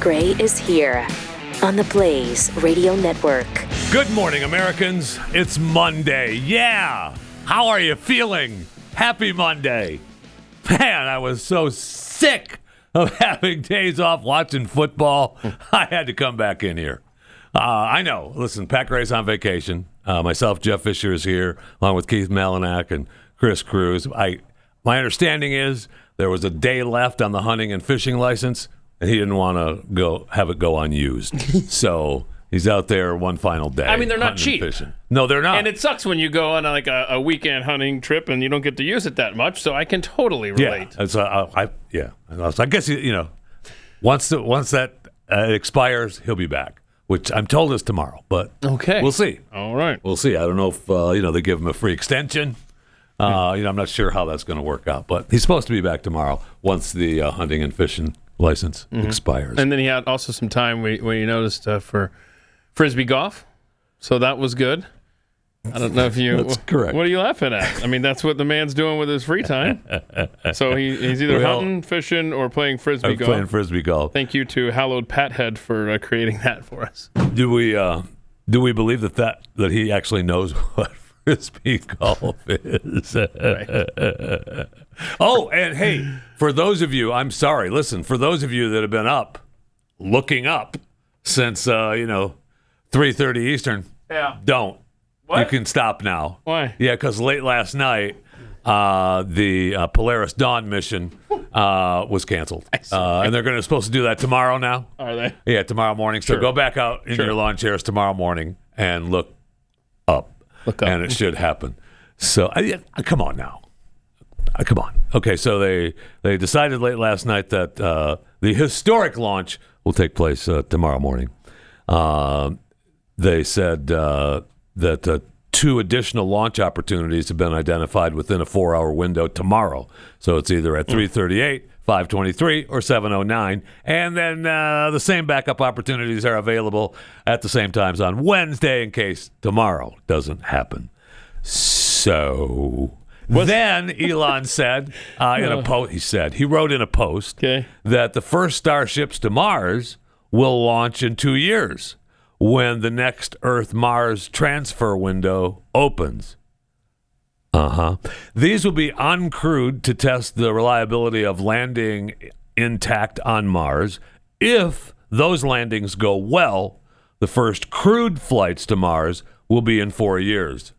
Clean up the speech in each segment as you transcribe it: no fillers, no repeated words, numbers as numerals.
Ray is here on the Blaze Radio Network. Good morning, Americans. It's Monday. Yeah. How are you feeling? Happy Monday. Man, I was so sick of having days off watching football. I had to come back in here. I know. Listen, Pat Gray's on vacation. Myself, Jeff Fisher, is here, along with Keith Malinak and Chris Cruz. My understanding is there was a day left on the hunting and fishing license, and he didn't want to have it go unused. So he's out there one final day. I mean, they're not cheap. No, they're not. And it sucks when you go on like a weekend hunting trip and you don't get to use it that much. So I can totally relate. Yeah, I guess once that expires, he'll be back. Which I'm told is tomorrow, but okay, we'll see. All right, we'll see. I don't know if they give him a free extension. I'm not sure how that's going to work out, but he's supposed to be back tomorrow once the hunting and fishing license expires. And then he had also some time when you noticed for frisbee golf, so that was good. I don't know if you. That's correct. What are you laughing at? I mean, that's what the man's doing with his free time. So he's either hunting, fishing, or playing frisbee golf. Playing frisbee golf. Thank you to Hallowed Pathead for creating that for us. Do we believe that he actually knows what frisbee golf is? Right. Oh, and hey, for those of you, I'm sorry. Listen, for those of you that have been looking up since 3:30 Eastern, don't. What? You can stop now. Why? Yeah, because late last night, the Polaris Dawn mission was canceled. And they're supposed to do that tomorrow now. Are they? Yeah, tomorrow morning. So go back out in your lawn chairs tomorrow morning and look up. And it should happen. So, come on now. Come on. Okay, so they decided late last night that the historic launch will take place tomorrow morning. They said that 2 additional launch opportunities have been identified within a 4-hour window tomorrow. So it's either at 3:38, 5:23, or 7:09. And then the same backup opportunities are available at the same times on Wednesday in case tomorrow doesn't happen. So then Elon said in a post, he wrote in a post that the first starships to Mars will launch in 2 years, when the next Earth-Mars transfer window opens. These will be uncrewed to test the reliability of landing intact on Mars. If those landings go well, the first crewed flights to Mars will be in 4 years.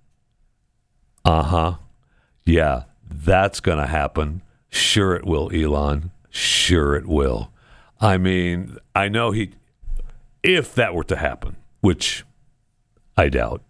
Yeah, that's going to happen. Sure it will, Elon. Sure it will. I mean, I know if that were to happen, which I doubt,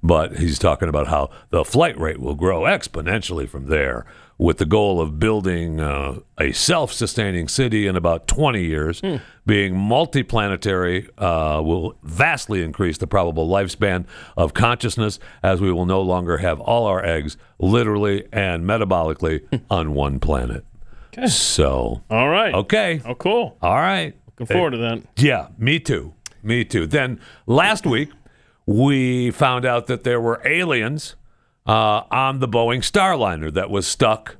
but he's talking about how the flight rate will grow exponentially from there, with the goal of building a self-sustaining city in about 20 years. Being multiplanetary will vastly increase the probable lifespan of consciousness, as we will no longer have all our eggs, literally and metabolically, on one planet. Okay. So. All right. Okay. Oh, cool. All right. Looking forward to that. Yeah, me too. Then last week, we found out that there were aliens on the Boeing Starliner that was stuck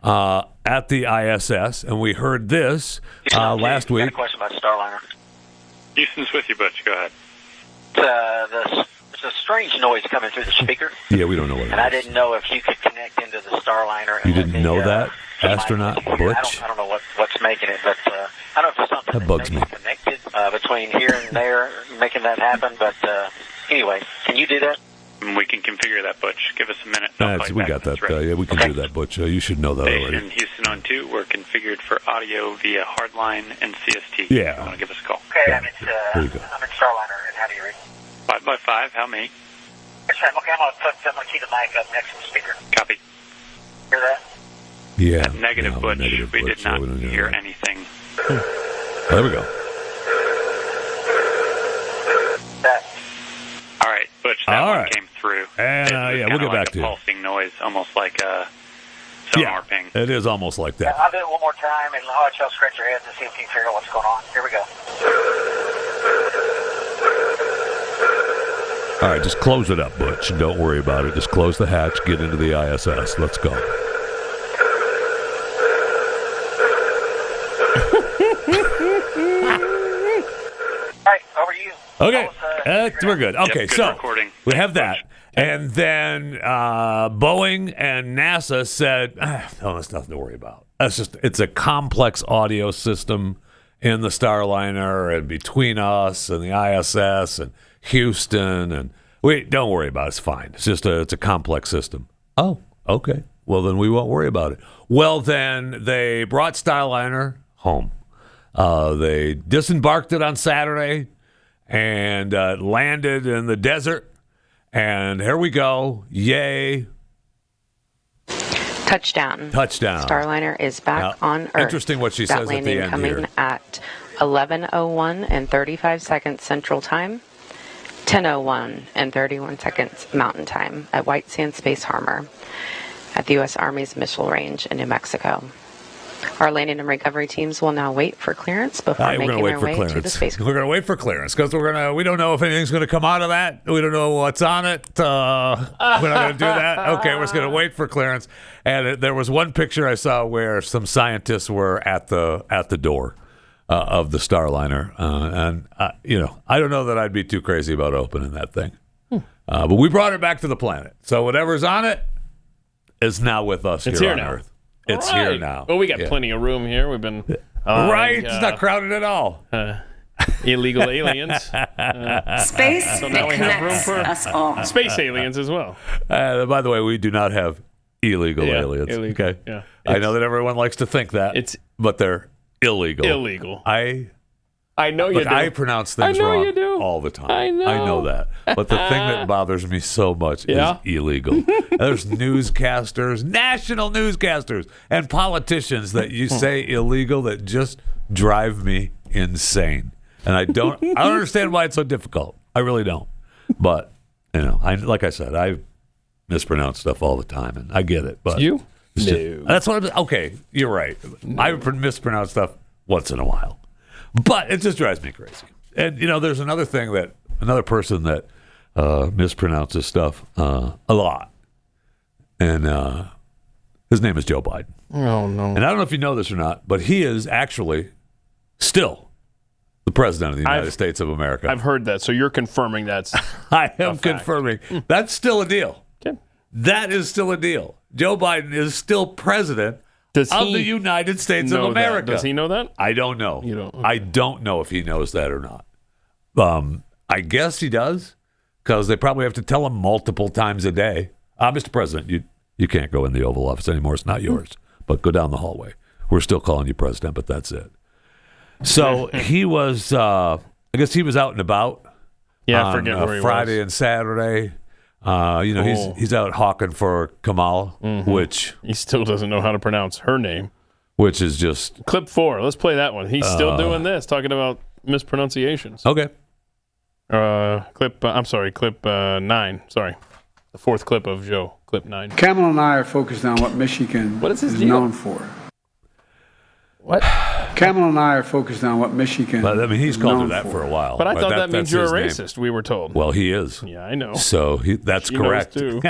at the ISS, and we heard this last week. I got a question about Starliner. Houston's with you, Butch. Go ahead. There's a strange noise coming through the speaker. Yeah, we don't know what it is. And I didn't know if you could connect into the Starliner. You didn't know that, astronaut Butch? I don't know what's making it, but I don't know if there's something that bugs me. Connected between here and there, making that happen. But anyway, can you do that? We can configure that, Butch. Give us a minute. We got that. Yeah, we can do that, Butch. You should know that already. In Houston on 2, we're configured for audio via hardline and CST. Yeah. If you want to give us a call. Okay, Yeah. I'm in Starliner, and how do you read? 5x5, how many? Okay, I'm gonna keep the mic up next to the speaker. Copy. Hear that? Yeah. Negative, Butch. We did not hear anything. There we go. All right, Butch, that one came through. And we'll get back to you. Pulsing noise, almost like a sonar ping. It is almost like that. I'll do it one more time, and I'll let y'all scratch your heads and see if you can figure out what's going on. Here we go. All right, just close it up, Butch. Don't worry about it. Just close the hatch, get into the ISS. Let's go. Okay, we're good. Okay, good so recording. we have that. And then Boeing and NASA said, oh, that's nothing to worry about. It's a complex audio system in the Starliner and between us and the ISS and Houston. And don't worry about it. It's fine. It's a complex system. Oh, okay. Well, then we won't worry about it. Well, then they brought Starliner home. They disembarked it on Saturday and landed in the desert. And here we go. Yay. Touchdown. Starliner is back on Earth. Interesting what she says at the end coming here. At 11:01 and 35 seconds Central Time, 10:01 and 31 seconds Mountain Time at White Sands Space Harbor at the U.S. Army's Missile Range in New Mexico. Our landing and recovery teams will now wait for clearance before making their way to the space. We're going to wait for clearance because we don't know if anything's going to come out of that. We don't know what's on it. We're not going to do that. Okay, we're just going to wait for clearance. And there was one picture I saw where some scientists were at the door of the Starliner, and I don't know that I'd be too crazy about opening that thing. But we brought it back to the planet, so whatever's on it is now with us here on Earth. It's here now. Well, we got plenty of room here. We've been it's not crowded at all. Illegal aliens. Space so now we have room for us all. Space aliens as well. By the way, we do not have illegal aliens. Illegal. Okay, yeah. I know that everyone likes to think that, but they're illegal. Illegal. I know you do. I pronounce things wrong all the time. I know that. But the thing that bothers me so much is illegal. There's newscasters, national newscasters, and politicians that you say illegal that just drive me insane. And I don't understand why it's so difficult. I really don't. But, like I said, I mispronounce stuff all the time, and I get it. But you? That's what okay, you're right. No. I mispronounce stuff once in a while. But it just drives me crazy. And, there's another person that mispronounces stuff a lot. And his name is Joe Biden. Oh, no. And I don't know if you know this or not, but he is actually still the president of the United States of America. I've heard that. So you're confirming that's I am confirming. That's still a deal. Okay. That is still a deal. Joe Biden is still president of the United States of America. Does he know that? I don't know. You don't? Okay. I don't know if he knows that or not. I guess he does, because they probably have to tell him multiple times a day. Mr. President, you can't go in the Oval Office anymore. It's not yours. But go down the hallway. We're still calling you president, but that's it. So he was, I guess he was out and about. Yeah, I forget where he Friday was. and Saturday. He's out hawking for Kamala, which he still doesn't know how to pronounce her name. Which is just clip 4. Let's play that one. He's still doing this, talking about mispronunciations. Okay. Clip 9. Sorry, the 4th clip of Joe. Clip 9. Kamala and I are focused on what Michigan is known for. What? Kamala and I are focused on what Michigan. But, he's called her that for a while. But I thought that means you're a racist. We were told. Well, he is. Yeah, I know. So that's she correct. Knows too.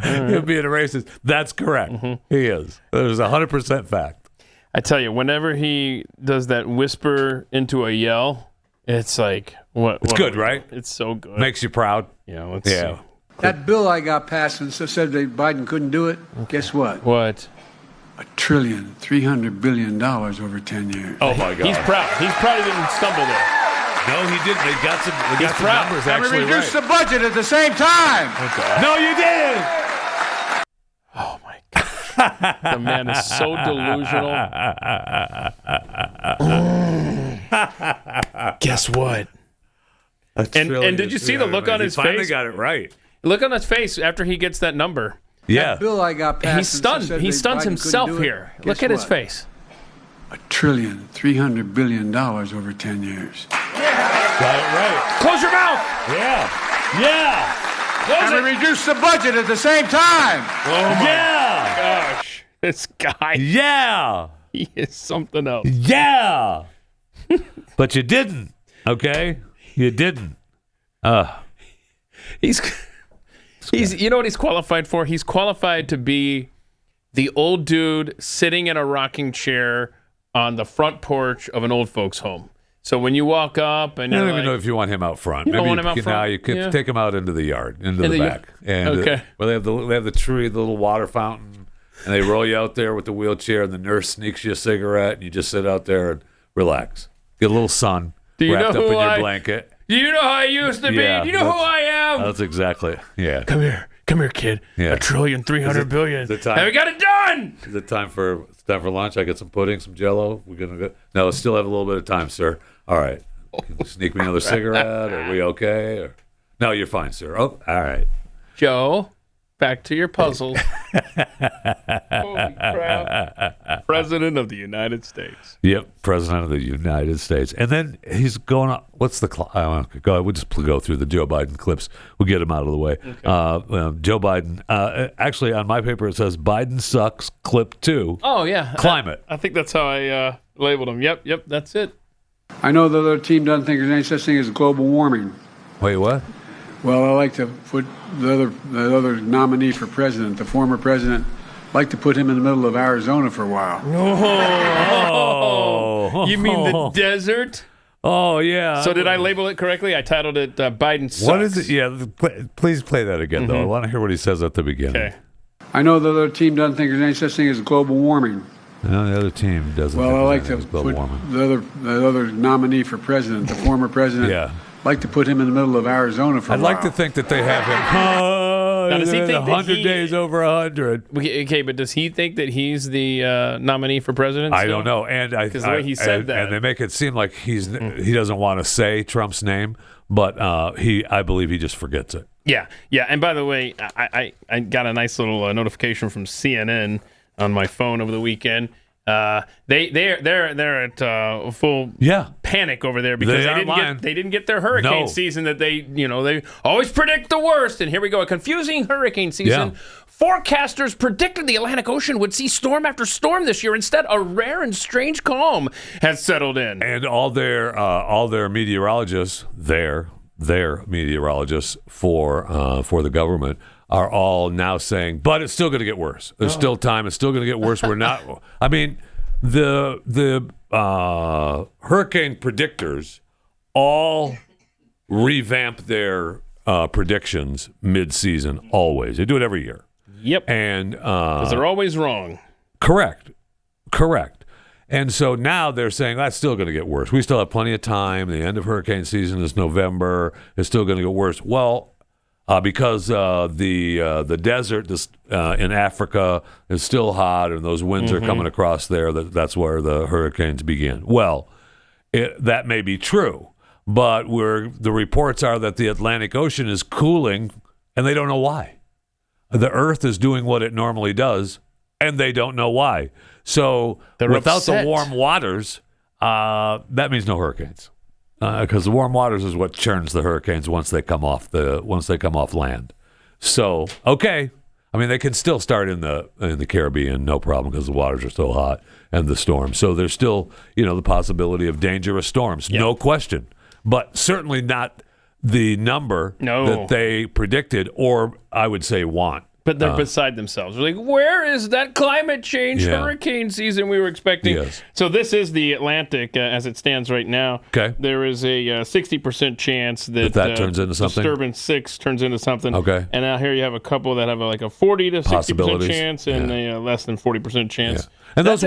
Him being a racist, that's correct. He is. That is 100% fact. I tell you, whenever he does that whisper into a yell, it's like what? It's good, right? It's so good. Makes you proud. Yeah. Let's see. That bill I got passed and said that Biden couldn't do it. Guess what? What? $1.3 trillion over 10 years. Oh my God! He's proud. He's proud he didn't stumble there. No, he didn't. They got some numbers actually And we reduced the budget at the same time. Okay. No, you didn't. Oh my gosh! The man is so delusional. Guess what? And did you see the look on his face? He finally got it right. Look on his face after he gets that number. Yeah. That bill I got passed. He's stunned. He stuns himself here. Look at his face. $1.3 trillion over 10 years. Got it right. Close your mouth. Yeah. And we reduced the budget at the same time. Oh my gosh. This guy. Yeah. He is something else. Yeah. But you didn't. Okay? You didn't. He's you know what he's qualified for? He's qualified to be the old dude sitting in a rocking chair on the front porch of an old folks home. So when you walk up and I you're don't even like, know if you want him out front. You don't Maybe want him out front? You can Yeah. take him out into the yard, into the back, and Okay. where they have the tree, the little water fountain, and they roll you out there with the wheelchair, and the nurse sneaks you a cigarette, and you just sit out there and relax, get a little sun, Do you wrapped know up who in your I- blanket. do you know how I used to be? Yeah, Do you know who I am? That's exactly, yeah. Come here, kid. Yeah. $1,300,000,000,000,000,000. is it time? And we got it done. Is it time for lunch? I got some pudding, some Jello. We're gonna go. No, still have a little bit of time, sir. All right. Can you sneak me another cigarette? Are we okay? Or... No, you're fine, sir. Oh, all right. Joe, back to your puzzles. Holy crap. President of the United States. Yep, President of the United States. And then he's going on. What's the go ahead, we'll just go through the Joe Biden clips. We'll get him out of the way. Okay. Joe Biden. Actually, on my paper, it says Biden sucks, clip 2. Oh, yeah. Climate. I think that's how I labeled him. Yep, that's it. I know the other team doesn't think there's any such thing as global warming. Wait, what? Well, I like to put the other nominee for president, the former president, like to put him in the middle of Arizona for a while. Oh. You mean the desert? Oh, yeah. So did I label it correctly? I titled it Biden Sucks. What is it? Yeah, please play that again, though. I want to hear what he says at the beginning. Okay. I know the other team doesn't think there's any such thing as global warming. No, the other team doesn't. Well, think I like there's to global put warming. the other nominee for president, the former president, Yeah. like to put him in the middle of Arizona for a I'd while. like to think that they have him. Now, does he think that 100 he- days over 100? Okay, but does he think that he's the nominee for president? I still? don't know, and Because the way he said that. and they make it seem like he doesn't want to say Trump's name, but I believe he just forgets it. Yeah. And by the way, I got a nice little notification from CNN on my phone over the weekend. They're at full panic over there because they didn't get their hurricane season that they always predict the worst. And here we go, a confusing hurricane season. Yeah. Forecasters predicted the Atlantic Ocean would see storm after storm this year. Instead, a rare and strange calm has settled in. And all their meteorologists, their meteorologists for the government are all now saying, but it's still going to get worse. There's still time. It's still going to get worse. We're not. I mean, the hurricane predictors all revamp their predictions mid-season. Always, they do it every year. Yep. And because they're always wrong. Correct. And so now they're saying that's still going to get worse. We still have plenty of time. The end of hurricane season is November. It's still going to get worse. Well, because the desert in Africa is still hot and those winds are coming across there, that's where the hurricanes begin. Well, that may be true, but the reports are that the Atlantic Ocean is cooling and they don't know why. The Earth is doing what it normally does, and they don't know why. So without upset. the warm waters, that means no hurricanes. Because the warm waters is what churns the hurricanes once they come off land. So okay, I mean they can still start in the Caribbean, no problem, because the waters are so hot and the storms. So there's still the possibility of dangerous storms, no question, but certainly not the number that they predicted, or I would say want. But they're beside themselves. They're like, where is that climate change hurricane season we were expecting? Yes. So this is the Atlantic as it stands right now. Okay. There is a 60% chance that turns into something? Disturbance 6 turns into something. Okay. And now here you have a couple that have like a 40 to 60% chance and a less than 40% chance. Yeah. And those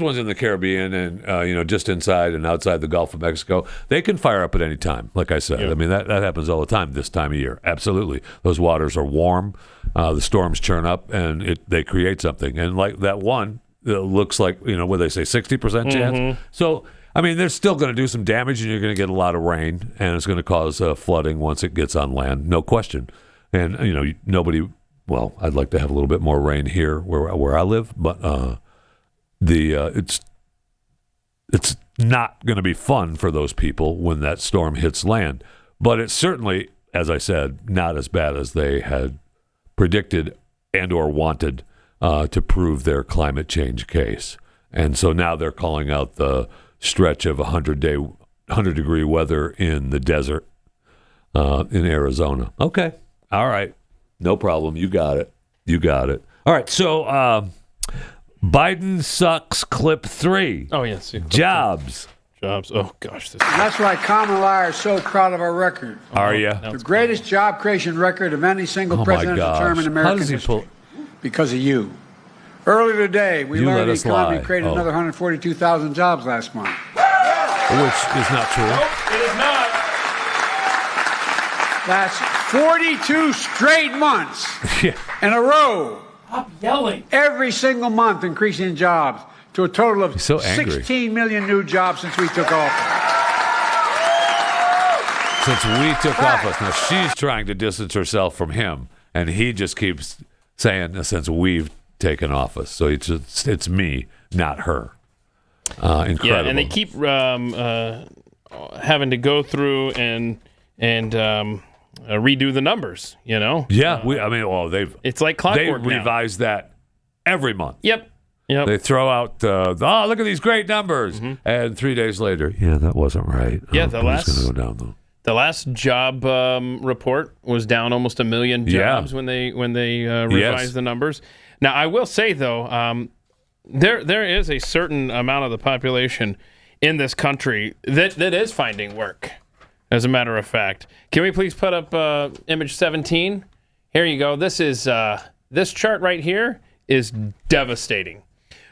ones in the Caribbean and just inside and outside the Gulf of Mexico, they can fire up at any time. Like I said, I mean that happens all the time this time of year. Absolutely, those waters are warm. The storms churn up and they create something. And like that one, it looks like what they say, 60% chance. So I mean, they're still going to do some damage, and you're going to get a lot of rain, and it's going to cause flooding once it gets on land, no question. And nobody. Well, I'd like to have a little bit more rain here where I live, but. It's not going to be fun for those people when that storm hits land, but it's certainly, as I said, not as bad as they had predicted and or wanted to prove their climate change case. And so now they're calling out the stretch of 100-degree weather in the desert in Arizona. Okay, all right, no problem. You got it. All right, so. Biden sucks clip 3. Oh, yes. Jobs. jobs. Oh, gosh. And that's why Kamala Harris is so proud of our record. Are you? The greatest job creation record of any single presidential term in American history. Because of you. Earlier today, we learned the economy created another 142,000 jobs last month. Which is not true. Nope, it is not. That's 42 straight months in a row. Stop yelling. Every single month increasing jobs to a total of 16 million new jobs since we took office. Since we took office. Now, she's trying to distance herself from him, and he just keeps saying, since we've taken office. So it's me, not her. Incredible. Yeah, and they keep having to go through and redo the numbers, you know? Yeah, it's like clockwork They revise that every month. Yep. They throw out, look at these great numbers. Mm-hmm. And 3 days later, that wasn't right. Yeah, the last going to go down, though. The last job report was down almost 1 million jobs when they revised the numbers. Now, I will say, though, there is a certain amount of the population in this country that is finding work, as a matter of fact. Can we please put up image 17? Here you go. This is this chart right here is devastating.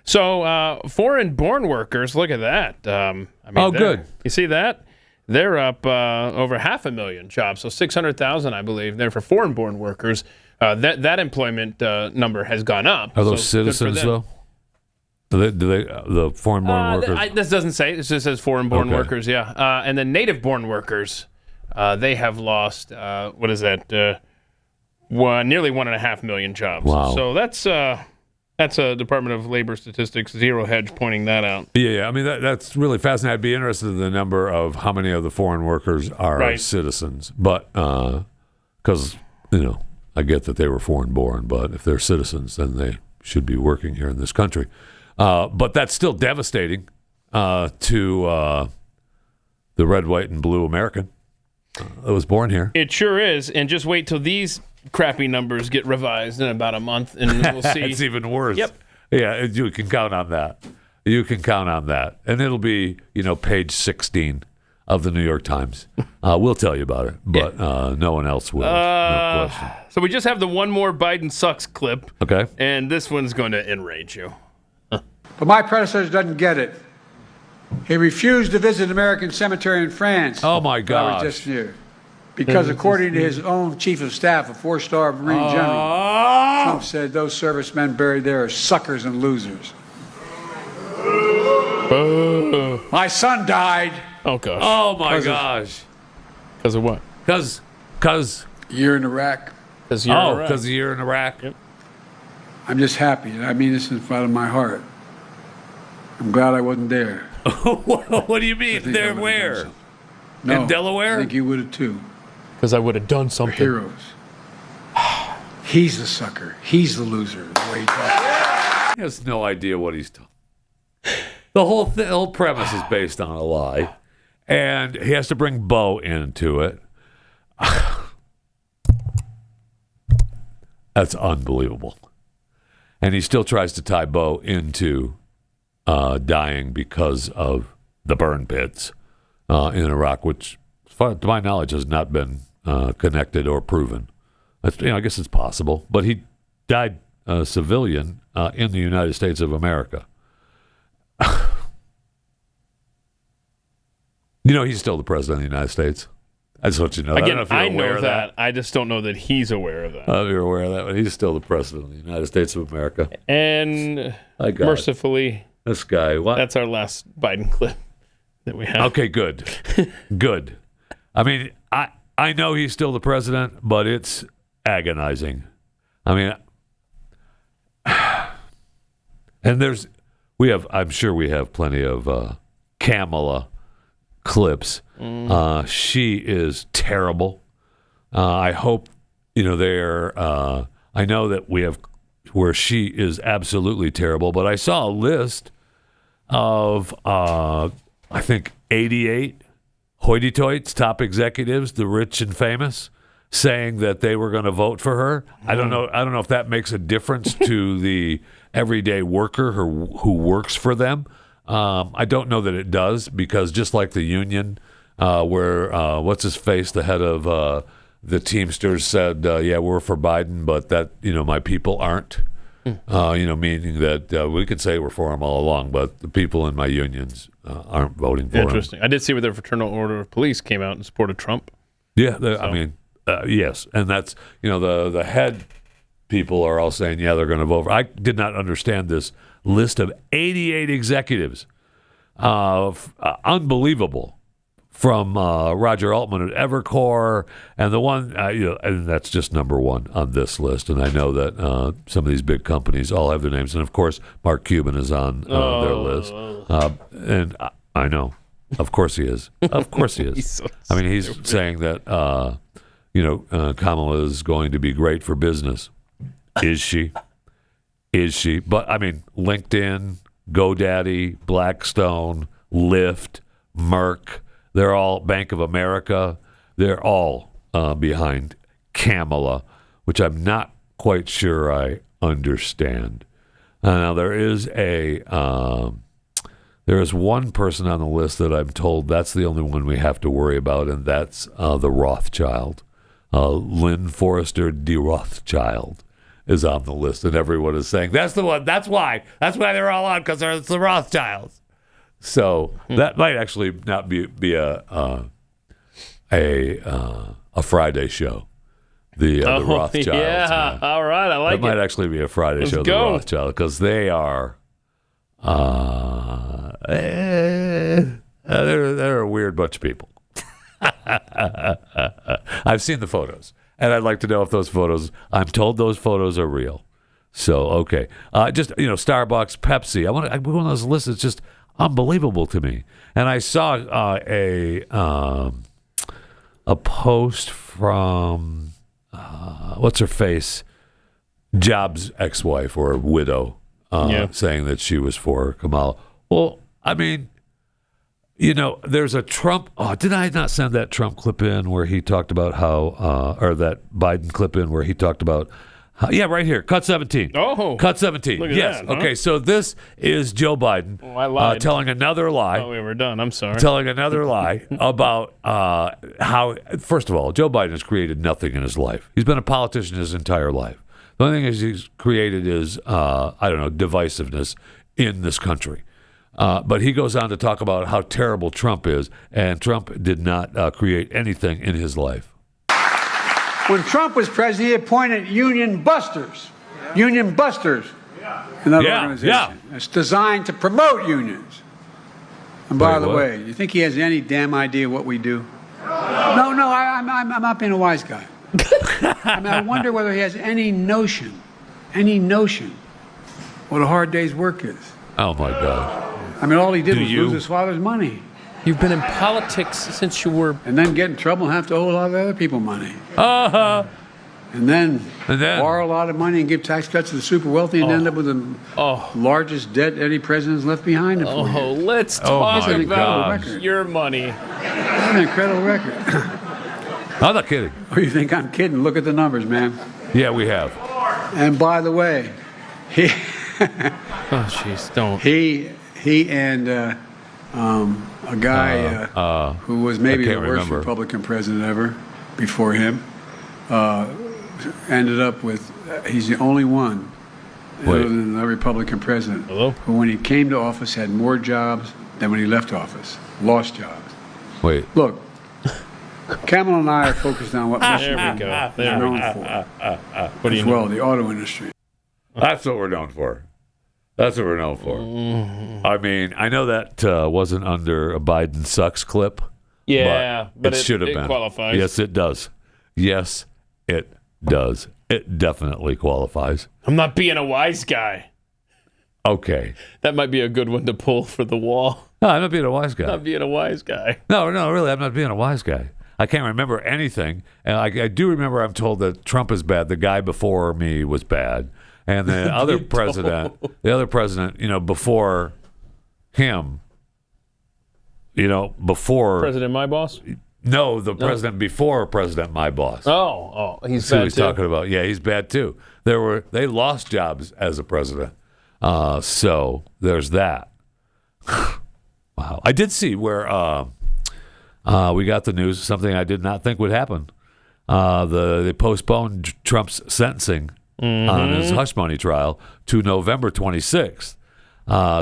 So foreign-born workers, look at that. Good. You see that? They're up over 500,000 jobs, so 600,000, I believe. They're for foreign-born workers. That employment number has gone up. Are those citizens, though? Do they the foreign-born workers? This doesn't say. It just says foreign-born workers, yeah. And then native-born workers, they have lost, what is that, nearly 1.5 million jobs. Wow. So that's a Department of Labor Statistics, Zero Hedge, pointing that out. Yeah. I mean, that's really fascinating. I'd be interested in the number of how many of the foreign workers are citizens. But because, I get that they were foreign-born, but if they're citizens, then they should be working here in this country. But that's still devastating to the red, white, and blue American that was born here. It sure is. And just wait till these crappy numbers get revised in about a month, and we'll see. It's even worse. Yep. Yeah, you can count on that. And it'll be, page 16 of the New York Times. We'll tell you about it, but no one else will. No question. So we just have the one more Biden sucks clip. Okay. And this one's going to enrage you. But my predecessor doesn't get it. He refused to visit an American cemetery in France. Oh, my God. Just near. Because according to his own chief of staff, a 4-star Marine general, Trump said those servicemen buried there are suckers and losers. My son died. Oh, gosh. Oh, my gosh. Because of what? Because year in Iraq. Because the year in Iraq. Yep. I'm just happy. I mean this in front of my heart. I'm glad I wasn't there. What do you mean? There where? No, in Delaware? I think you would have too. Because I would have done something. We're heroes. He's the sucker. He's the loser. The way he talks. He has no idea what he's talking. The whole premise is based on a lie, and he has to bring Bo into it. That's unbelievable. And he still tries to tie Bo into dying because of the burn pits in Iraq, which, as far to my knowledge, has not been connected or proven. I guess it's possible, but he died a civilian in the United States of America. He's still the president of the United States. I just want you to know. Again, I know that. I just don't know that he's aware of that. You're aware of that, but he's still the president of the United States of America. And mercifully, this guy. What? That's our last Biden clip that we have. Okay, good. Good. I mean, I know he's still the president, but it's agonizing. I mean, and I'm sure we have plenty of Kamala clips. She is terrible. I hope, they're, I know that we have where she is absolutely terrible, but I saw a list of, I think 88 hoity-toits, top executives, the rich and famous, saying that they were going to vote for her. I don't know if that makes a difference to the everyday worker who works for them. I don't know that it does, because just like the union, where what's his face, the head of the Teamsters said, yeah, we're for Biden, but that, my people aren't. Meaning that we could say we're for him all along, but the people in my unions aren't voting for him. Interesting. I did see where the Fraternal Order of Police came out and supported Trump. Yeah, yes. And that's, the head people are all saying, yeah, they're going to vote for. I did not understand this list of 88 executives. Unbelievable. From Roger Altman at Evercore, and the one, and that's just number one on this list. And I know that some of these big companies all have their names, and of course, Mark Cuban is on their list. And I know, of course he is. Of course he is. He's so he's stupid. saying that Kamala is going to be great for business. Is she? Is she? But LinkedIn, GoDaddy, Blackstone, Lyft, Merck. They're all Bank of America. They're all behind Kamala, which I'm not quite sure I understand. Now there is one person on the list that I'm told that's the only one we have to worry about, and that's the Rothschild. Lynn Forrester de Rothschild is on the list, and everyone is saying that's the one. That's why they're all on, because it's the Rothschilds. So that might actually not be a Friday show. The Rothschilds. Yeah, man. all right, I like it. That might actually be a Friday show. Go. The Rothschild, because they are they're a weird bunch of people. I've seen the photos, and I'd like to know if those photos. I'm told those photos are real. So okay, just Starbucks, Pepsi. One of those lists is just unbelievable to me. And I saw a post from what's her face, Jobs' ex-wife or widow, saying that she was for Kamala. Well, there's a Trump. Oh, did I not send that Trump clip in where he talked about how, or that Biden clip in where he talked about? Yeah, right here. Cut 17. Oh. Cut 17. Look at yes. that, huh? Okay, so this is Joe Biden I lied. telling another lie. Oh, we were done. I'm sorry. Telling another lie about how, first of all, Joe Biden has created nothing in his life. He's been a politician his entire life. The only thing he's created is, divisiveness in this country. But he goes on to talk about how terrible Trump is, and Trump did not create anything in his life. When Trump was president, he appointed union busters. Union busters. Another organization. Yeah. It's designed to promote unions. And by the way, you think he has any damn idea what we do? No, I'm not being a wise guy. I wonder whether he has any notion what a hard day's work is. Oh, my God. All he did was lose his father's money. You've been in politics since you were... And then get in trouble and have to owe a lot of other people money. Uh-huh. And then borrow a lot of money and give tax cuts to the super wealthy and end up with the largest debt any president's left behind him. Let's talk about your money. That's an incredible record. I'm not kidding. Oh, you think I'm kidding? Look at the numbers, man. Yeah, we have. And by the way, he... Oh, jeez, don't. He and a guy who was maybe the worst Republican president ever before him ended up with, he's the only one other than the Republican president who, when he came to office, had more jobs than when he left office. Lost jobs. Wait. Look, Kamala and I are focused on what Michigan is known for. What do you know? The auto industry. That's what we're known for. That's what we're known for. I know that wasn't under a Biden sucks clip. Yeah, but it should have been. Qualifies. Yes, it does. Yes, it does. It definitely qualifies. I'm not being a wise guy. Okay. That might be a good one to pull for the wall. No, I'm not being a wise guy. Not being a wise guy. No, really, I'm not being a wise guy. I can't remember anything. And I do remember I'm told that Trump is bad. The guy before me was bad. And the other president, before him, before... President My Boss? No, the president before President My Boss. Oh, he's That's bad who he's too. talking about. Yeah, he's bad too. They lost jobs as a president. So there's that. Wow. I did see where we got the news, something I did not think would happen. They postponed Trump's sentencing on his hush money trial to November 26th.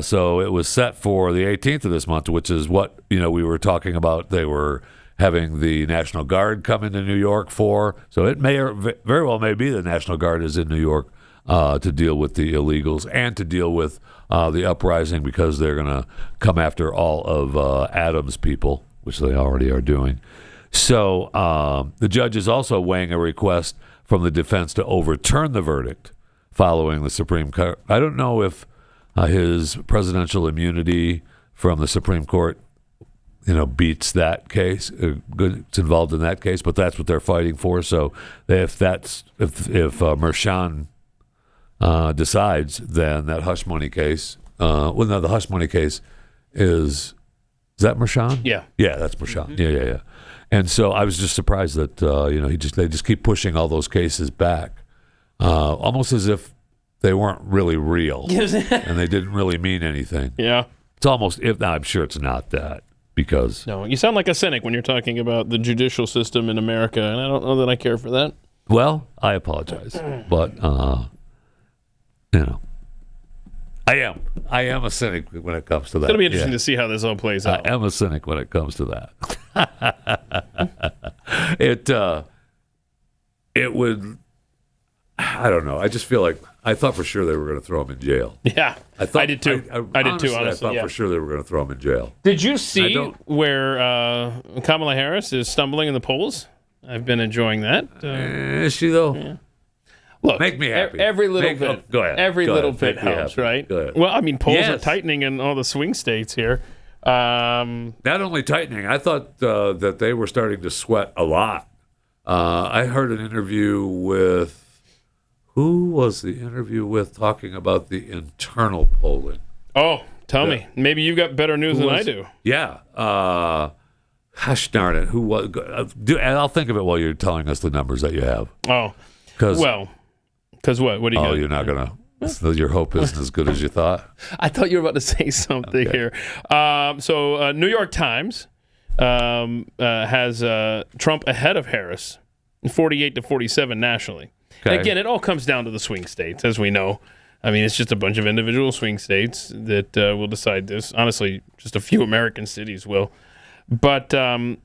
So it was set for the 18th of this month, which is what we were talking about. They were having the National Guard come into New York for. So it may very well may be the National Guard is in New York to deal with the illegals and to deal with the uprising, because they're going to come after all of Adams' people, which they already are doing. So the judge is also weighing a request from the defense to overturn the verdict following the Supreme Court. I don't know if his presidential immunity from the Supreme Court, beats that case. It's involved in that case, but that's what they're fighting for. So if Merchan decides, then that hush money case. The hush money case is that Merchan? Yeah, that's Merchan. Mm-hmm. Yeah. And so I was just surprised that they just keep pushing all those cases back, almost as if they weren't really real and they didn't really mean anything. Yeah, it's almost I'm sure it's not that, because no, you sound like a cynic when you're talking about the judicial system in America, and I don't know that I care for that. Well, I apologize, but I am a cynic when it comes to that. It's going to be interesting to see how this all plays out. I am a cynic when it comes to that. It would, I don't know. I just feel like I thought for sure they were going to throw him in jail. Yeah, I did too. I did too, honestly. I thought for sure they were going to throw him in jail. Did you see where Kamala Harris is stumbling in the polls? I've been enjoying that. Is she, though? Yeah. Look, make me happy. Every little bit. Go ahead. Every little bit helps, right? Go ahead. Well, I mean, polls are tightening in all the swing states here. Not only tightening, I thought that they were starting to sweat a lot. I heard an interview with, who was the interview with, talking about the internal polling? Oh, tell me. Maybe you got better news than I do. Yeah. Gosh darn it. Who was? And I'll think of it while you're telling us the numbers that you have. Oh. Because what? What do you got? Oh, you're not going to. Your hope isn't as good as you thought. I thought you were about to say something here. So New York Times has Trump ahead of Harris, 48-47 nationally. Okay. And again, it all comes down to the swing states, as we know. I mean, it's just a bunch of individual swing states that will decide this. Honestly, just a few American cities will. But the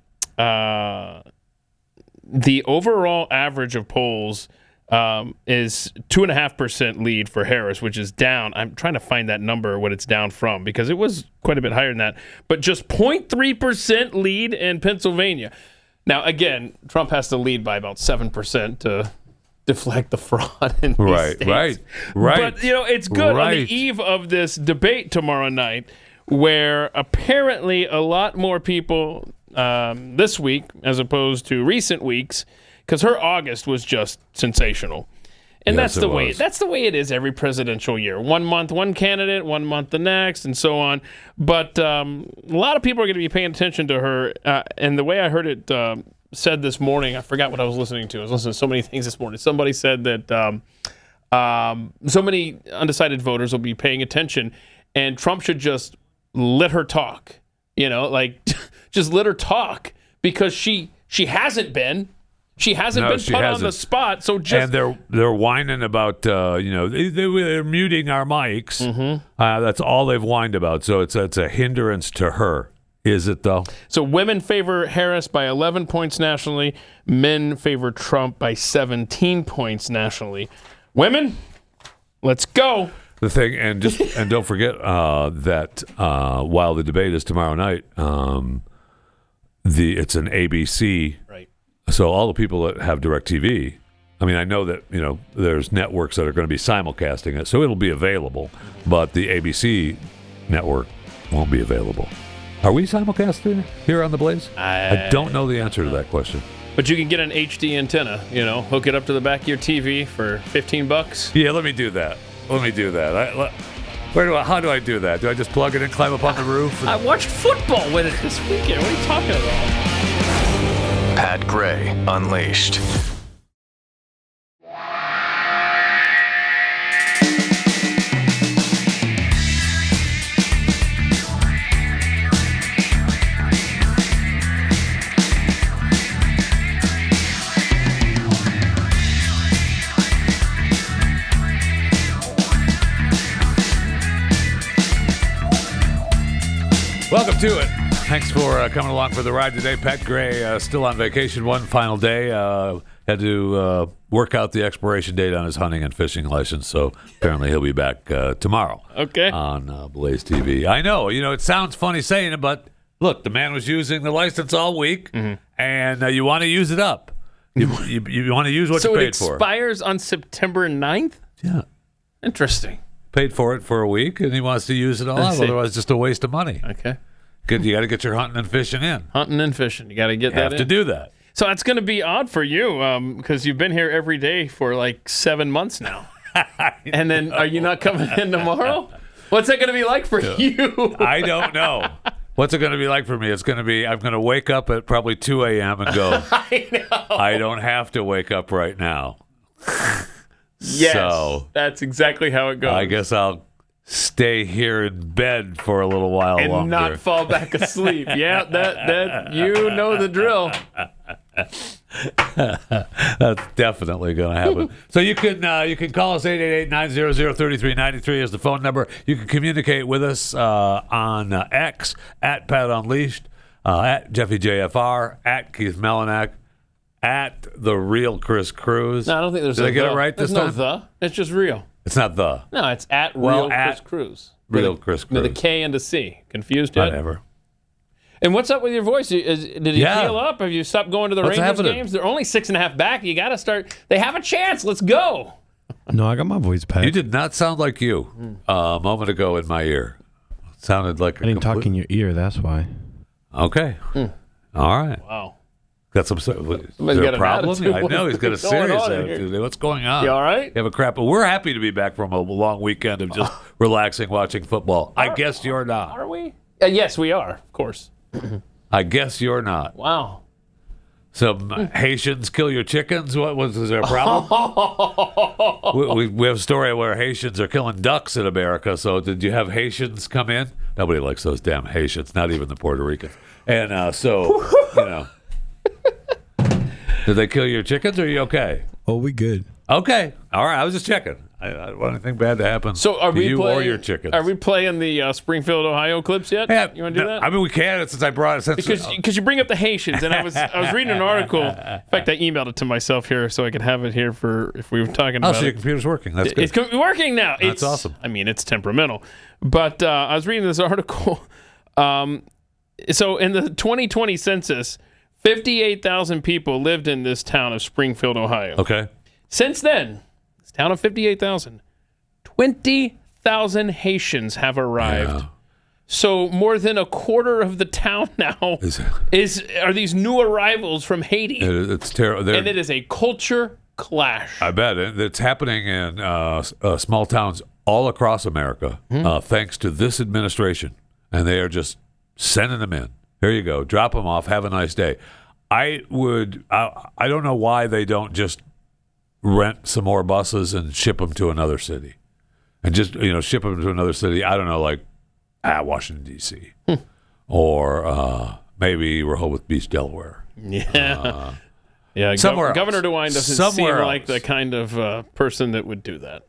overall average of polls is 2.5% lead for Harris, which is down. I'm trying to find that number, what it's down from, because it was quite a bit higher than that. But just 0.3% lead in Pennsylvania. Now, again, Trump has to lead by about 7% to deflect the fraud in these states. Right. But, it's good on the eve of this debate tomorrow night, where apparently a lot more people this week, as opposed to recent weeks, because her August was just sensational. And that's the way it is every presidential year. 1 month, one candidate, 1 month the next, and so on. But a lot of people are going to be paying attention to her. And the way I heard it said this morning, I forgot what I was listening to. I was listening to so many things this morning. Somebody said that so many undecided voters will be paying attention, and Trump should just let her talk. Just let her talk, because she hasn't been. She hasn't been put on the spot. So just, and they're whining about they're muting our mics. Mm-hmm. That's all they've whined about. So it's a hindrance to her. Is it though? So women favor Harris by 11 points nationally. Men favor Trump by 17 points nationally. Women, let's go. The thing, and don't forget that while the debate is tomorrow night, it's an ABC. Right. So all the people that have DirecTV, I mean, I know that there's networks that are going to be simulcasting it, so it'll be available, but the ABC network won't be available. Are we simulcasting here on the Blaze? I don't know the answer to that question. But you can get an HD antenna, hook it up to the back of your TV for $15. Yeah, let me do that. How do I do that? Do I just plug it in, climb up on the roof? I watched football with it this weekend. What are you talking about? Pat Gray Unleashed. to it. Thanks for coming along for the ride today. Pat Gray still on vacation, one final day. Had to work out the expiration date on his hunting and fishing license, so apparently he'll be back tomorrow. Okay. On Blaze TV. I know, it sounds funny saying it, but look, the man was using the license all week, and you want to use it up. You want to use what you paid for. So it expires on September 9th? Yeah. Interesting. Paid for it for a week, and he wants to use it all up. Otherwise, it's just a waste of money. Okay. Good. You got to get your hunting and fishing in. Hunting and fishing. You got to get that in. Have to do that. So that's going to be odd for you because you've been here every day for like 7 months now. And then are you not coming in tomorrow? What's that going to be like for you? I don't know. What's it going to be like for me? It's going to be, I'm going to wake up at probably 2 a.m. and go, I know. I don't have to wake up right now. Yes, so, that's exactly how it goes. I guess I'll stay here in bed for a little while and longer. Not fall back asleep. Yeah, that you know the drill. That's definitely going to happen. So you can call us 888-900-3393 is the phone number. You can communicate with us on X at Pat Unleashed, at Jeffy JFR, at Keith Melanak, at the real Chris Cruz. No, I don't think there's. Did I get it right this time? No, it's just real. It's not the. No, it's at real Chris Cruz. Real Chris Cruz. With a K and a C. Confused yet? Whatever. And what's up with your voice? Did it heal up? Have you stopped going to the Rangers games? They're only 6.5 back. You got to start. They have a chance. Let's go. No, I got my voice back. You did not sound like you a moment ago in my ear. It sounded like I didn't talk in your ear. That's why. Okay. All right. Wow. Got some. Is there a problem? I know he's got a serious attitude. What's going on? You all right? You have a crap. But we're happy to be back from a long weekend of just relaxing, watching football. I guess you're not. Are we? Yes, we are. Of course. I guess you're not. Wow. Some Haitians kill your chickens? Is there a problem? we have a story where Haitians are killing ducks in America. So did you have Haitians come in? Nobody likes those damn Haitians, not even the Puerto Ricans. And did they kill your chickens, or are you okay? Oh, we good. Okay. All right. I was just checking. I don't want anything bad to happen to you or your chickens. Are we playing the Springfield, Ohio clips yet? Yeah, you want to do that? I mean, we can since I brought it. Because you bring up the Haitians, and I was reading an article. In fact, I emailed it to myself here so I could have it here for if we were talking about it. So your computer's working. That's good. It's working now. That's awesome. I mean, it's temperamental. But I was reading this article. So in the 2020 census, 58,000 people lived in this town of Springfield, Ohio. Okay. Since then, this town of 58,000, 20,000 Haitians have arrived. Yeah. So more than a quarter of the town now are these new arrivals from Haiti. It's terrible. And it is a culture clash. I bet. It's happening in small towns all across America, thanks to this administration. And they are just sending them in. Here you go. Drop them off. Have a nice day. I don't know why they don't just rent some more buses and ship them to another city. And just, ship them to another city. I don't know, like Washington, D.C. Or maybe Rehoboth Beach, Delaware. Yeah. Somewhere Governor DeWine doesn't seem like the kind of person that would do that,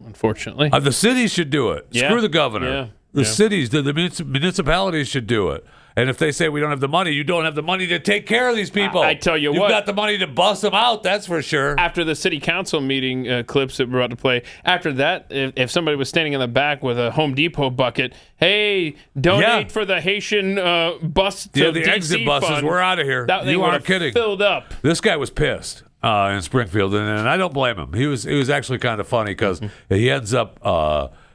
unfortunately. The cities should do it. Yeah. Screw the governor. Yeah. The cities, the municipalities should do it. And if they say we don't have the money, you don't have the money to take care of these people. I tell you what. You've got the money to bust them out, that's for sure. After the city council meeting clips that we're about to play, after that, if somebody was standing in the back with a Home Depot bucket, hey, donate for the Haitian bus to the DC exit buses, fund, we're out of here. You aren't kidding. Filled up. This guy was pissed in Springfield, and I don't blame him. He was actually kind of funny because he ends up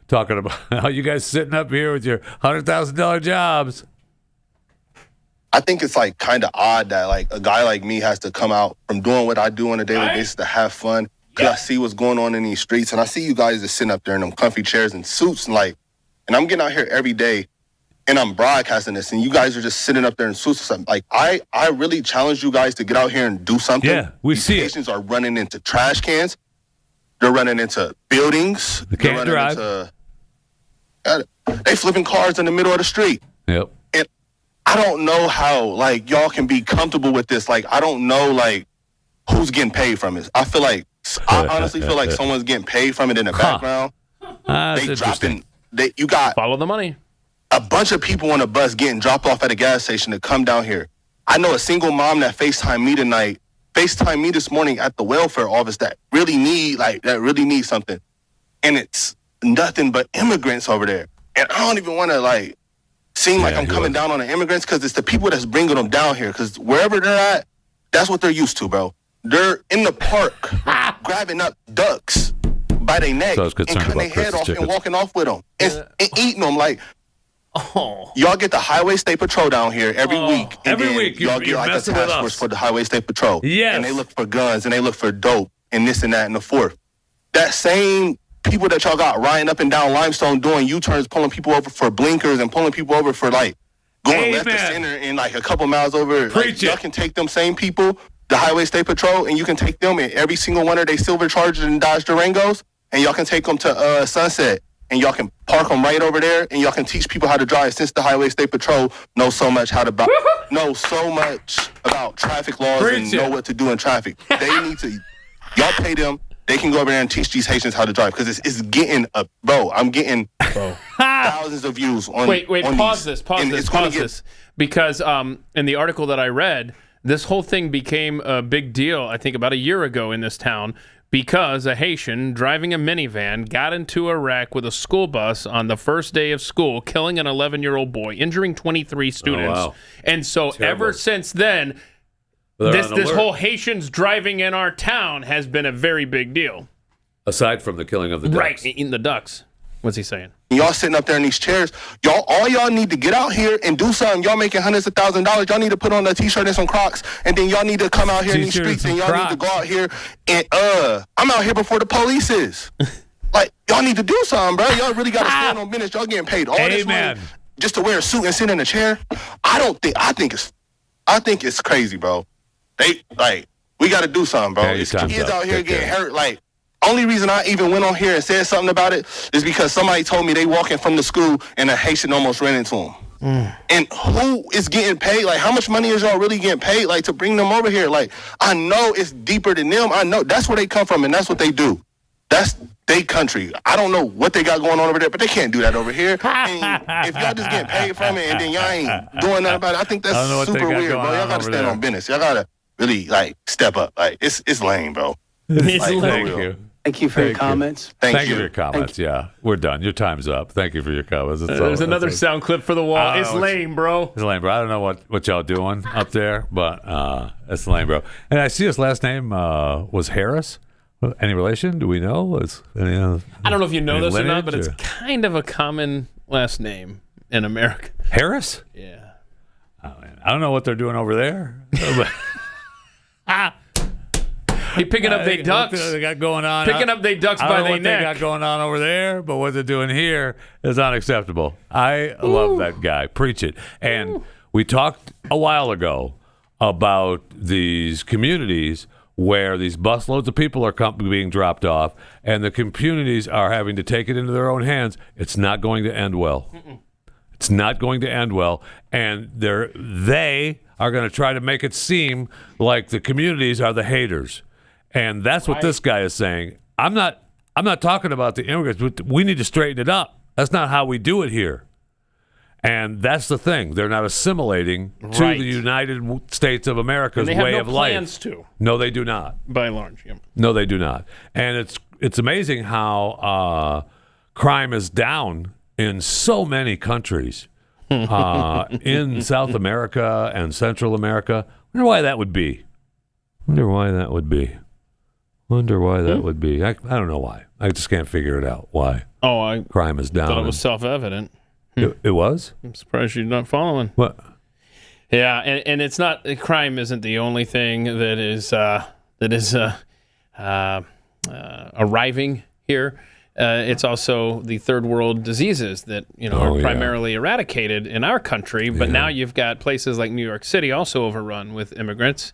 talking about how you guys sitting up here with your $100,000 jobs. I think it's like kind of odd that like a guy like me has to come out from doing what I do on a daily basis to have fun. Because I see what's going on in these streets, and I see you guys just sitting up there in them comfy chairs and suits, and I'm getting out here every day, and I'm broadcasting this, and you guys are just sitting up there in suits or something. Like I really challenge you guys to get out here and do something. Yeah, we these see Haitians are running into trash cans. They're running into buildings. They can't drive. They flipping cars in the middle of the street. Yep. I don't know how, y'all can be comfortable with this. I don't know, who's getting paid from it. I honestly feel like someone's getting paid from it in the background. That's interesting. You got follow the money. a bunch of people on a bus getting dropped off at a gas station to come down here. I know a single mom that FaceTimed me this morning at the welfare office that really need something. And it's nothing but immigrants over there. And I don't even want to seem like I'm coming down on the immigrants, because it's the people that's bringing them down here. Because wherever they're at, that's what they're used to, bro. They're in the park grabbing up ducks by their neck and cutting their head off and walking off with them and eating them. Y'all get the Highway State Patrol down here every week. Every week y'all get a task force for the Highway State Patrol. Yes. And they look for guns and they look for dope and this and that and the fourth. That same people that y'all got riding up and down Limestone doing U-turns, pulling people over for blinkers and pulling people over for going left to center and a couple miles over. Y'all can take them same people, the Highway State Patrol, and you can take them in every single one of their silver Chargers and Dodge Durangos, and y'all can take them to Sunset, and y'all can park them right over there, and y'all can teach people how to drive, since the Highway State Patrol knows so much about traffic laws and know what to do in traffic. They need to, y'all pay them. They can go over there and teach these Haitians how to drive, because it's getting bro. I'm getting thousands of views on. Wait, pause this, because in the article that I read, this whole thing became a big deal, I think about a year ago in this town, because a Haitian driving a minivan got into a wreck with a school bus on the first day of school, killing an 11-year-old boy, injuring 23 students. Oh, wow. And so ever since then, this whole Haitians driving in our town has been a very big deal. Aside from the killing of the ducks. Right, in the ducks. What's he saying? Y'all sitting up there in these chairs. All y'all need to get out here and do something. Y'all making hundreds of $1,000s. Y'all need to put on a T-shirt and some Crocs, and then y'all need to come out here in these streets, and y'all need to go out here and I'm out here before the police is. Y'all need to do something, bro. Y'all really got to stand on business. Y'all getting paid all this money just to wear a suit and sit in a chair. I think it's crazy, bro. We got to do something, bro. It's kids out here getting hurt. Only reason I even went on here and said something about it is because somebody told me they walking from the school and a Haitian almost ran into them. And who is getting paid? How much money is y'all really getting paid, to bring them over here? I know it's deeper than them. I know that's where they come from and that's what they do. That's their country. I don't know what they got going on over there, but they can't do that over here. And if y'all just getting paid from it and then y'all ain't doing nothing about it, I think that's super weird, bro. Y'all got to stand on business. Y'all got to really step up. It's lame, bro. Thank you. Thank you for your comments. Thank you for your comments. Yeah, we're done. Your time's up. Thank you for your comments. There's another sound clip for the wall. It's lame, bro. It's lame, bro. I don't know what y'all doing up there, but it's lame, bro. And I see his last name was Harris. Any relation? Do we know? I don't know if you know this or not, but it's kind of a common last name in America. Harris? Yeah. I don't know what they're doing over there. He picking up they ducks. What they got going on? Picking up they ducks by their neck. I don't know what they got going on over there, but what they're doing here is unacceptable. I love that guy. Preach it. And we talked a while ago about these communities where these busloads of people are being dropped off, and the communities are having to take it into their own hands. It's not going to end well. It's not going to end well, and they are going to try to make it seem like the communities are the haters. And that's what this guy is saying. I'm not talking about the immigrants, but we need to straighten it up. That's not how we do it here. And that's the thing. They're not assimilating to the United States of America's way of life. Plans to. No, they do not. By and large, yeah. No, they do not. And it's amazing how crime is down in so many countries in South America and Central America. Wonder why that would be. I don't know why. I just can't figure it out. Why? Crime is down. Thought it was self-evident. It was? I'm surprised you're not following. What? Yeah, and it's not. Crime isn't the only thing that is arriving here. It's also the third world diseases that are primarily eradicated in our country. But now you've got places like New York City also overrun with immigrants,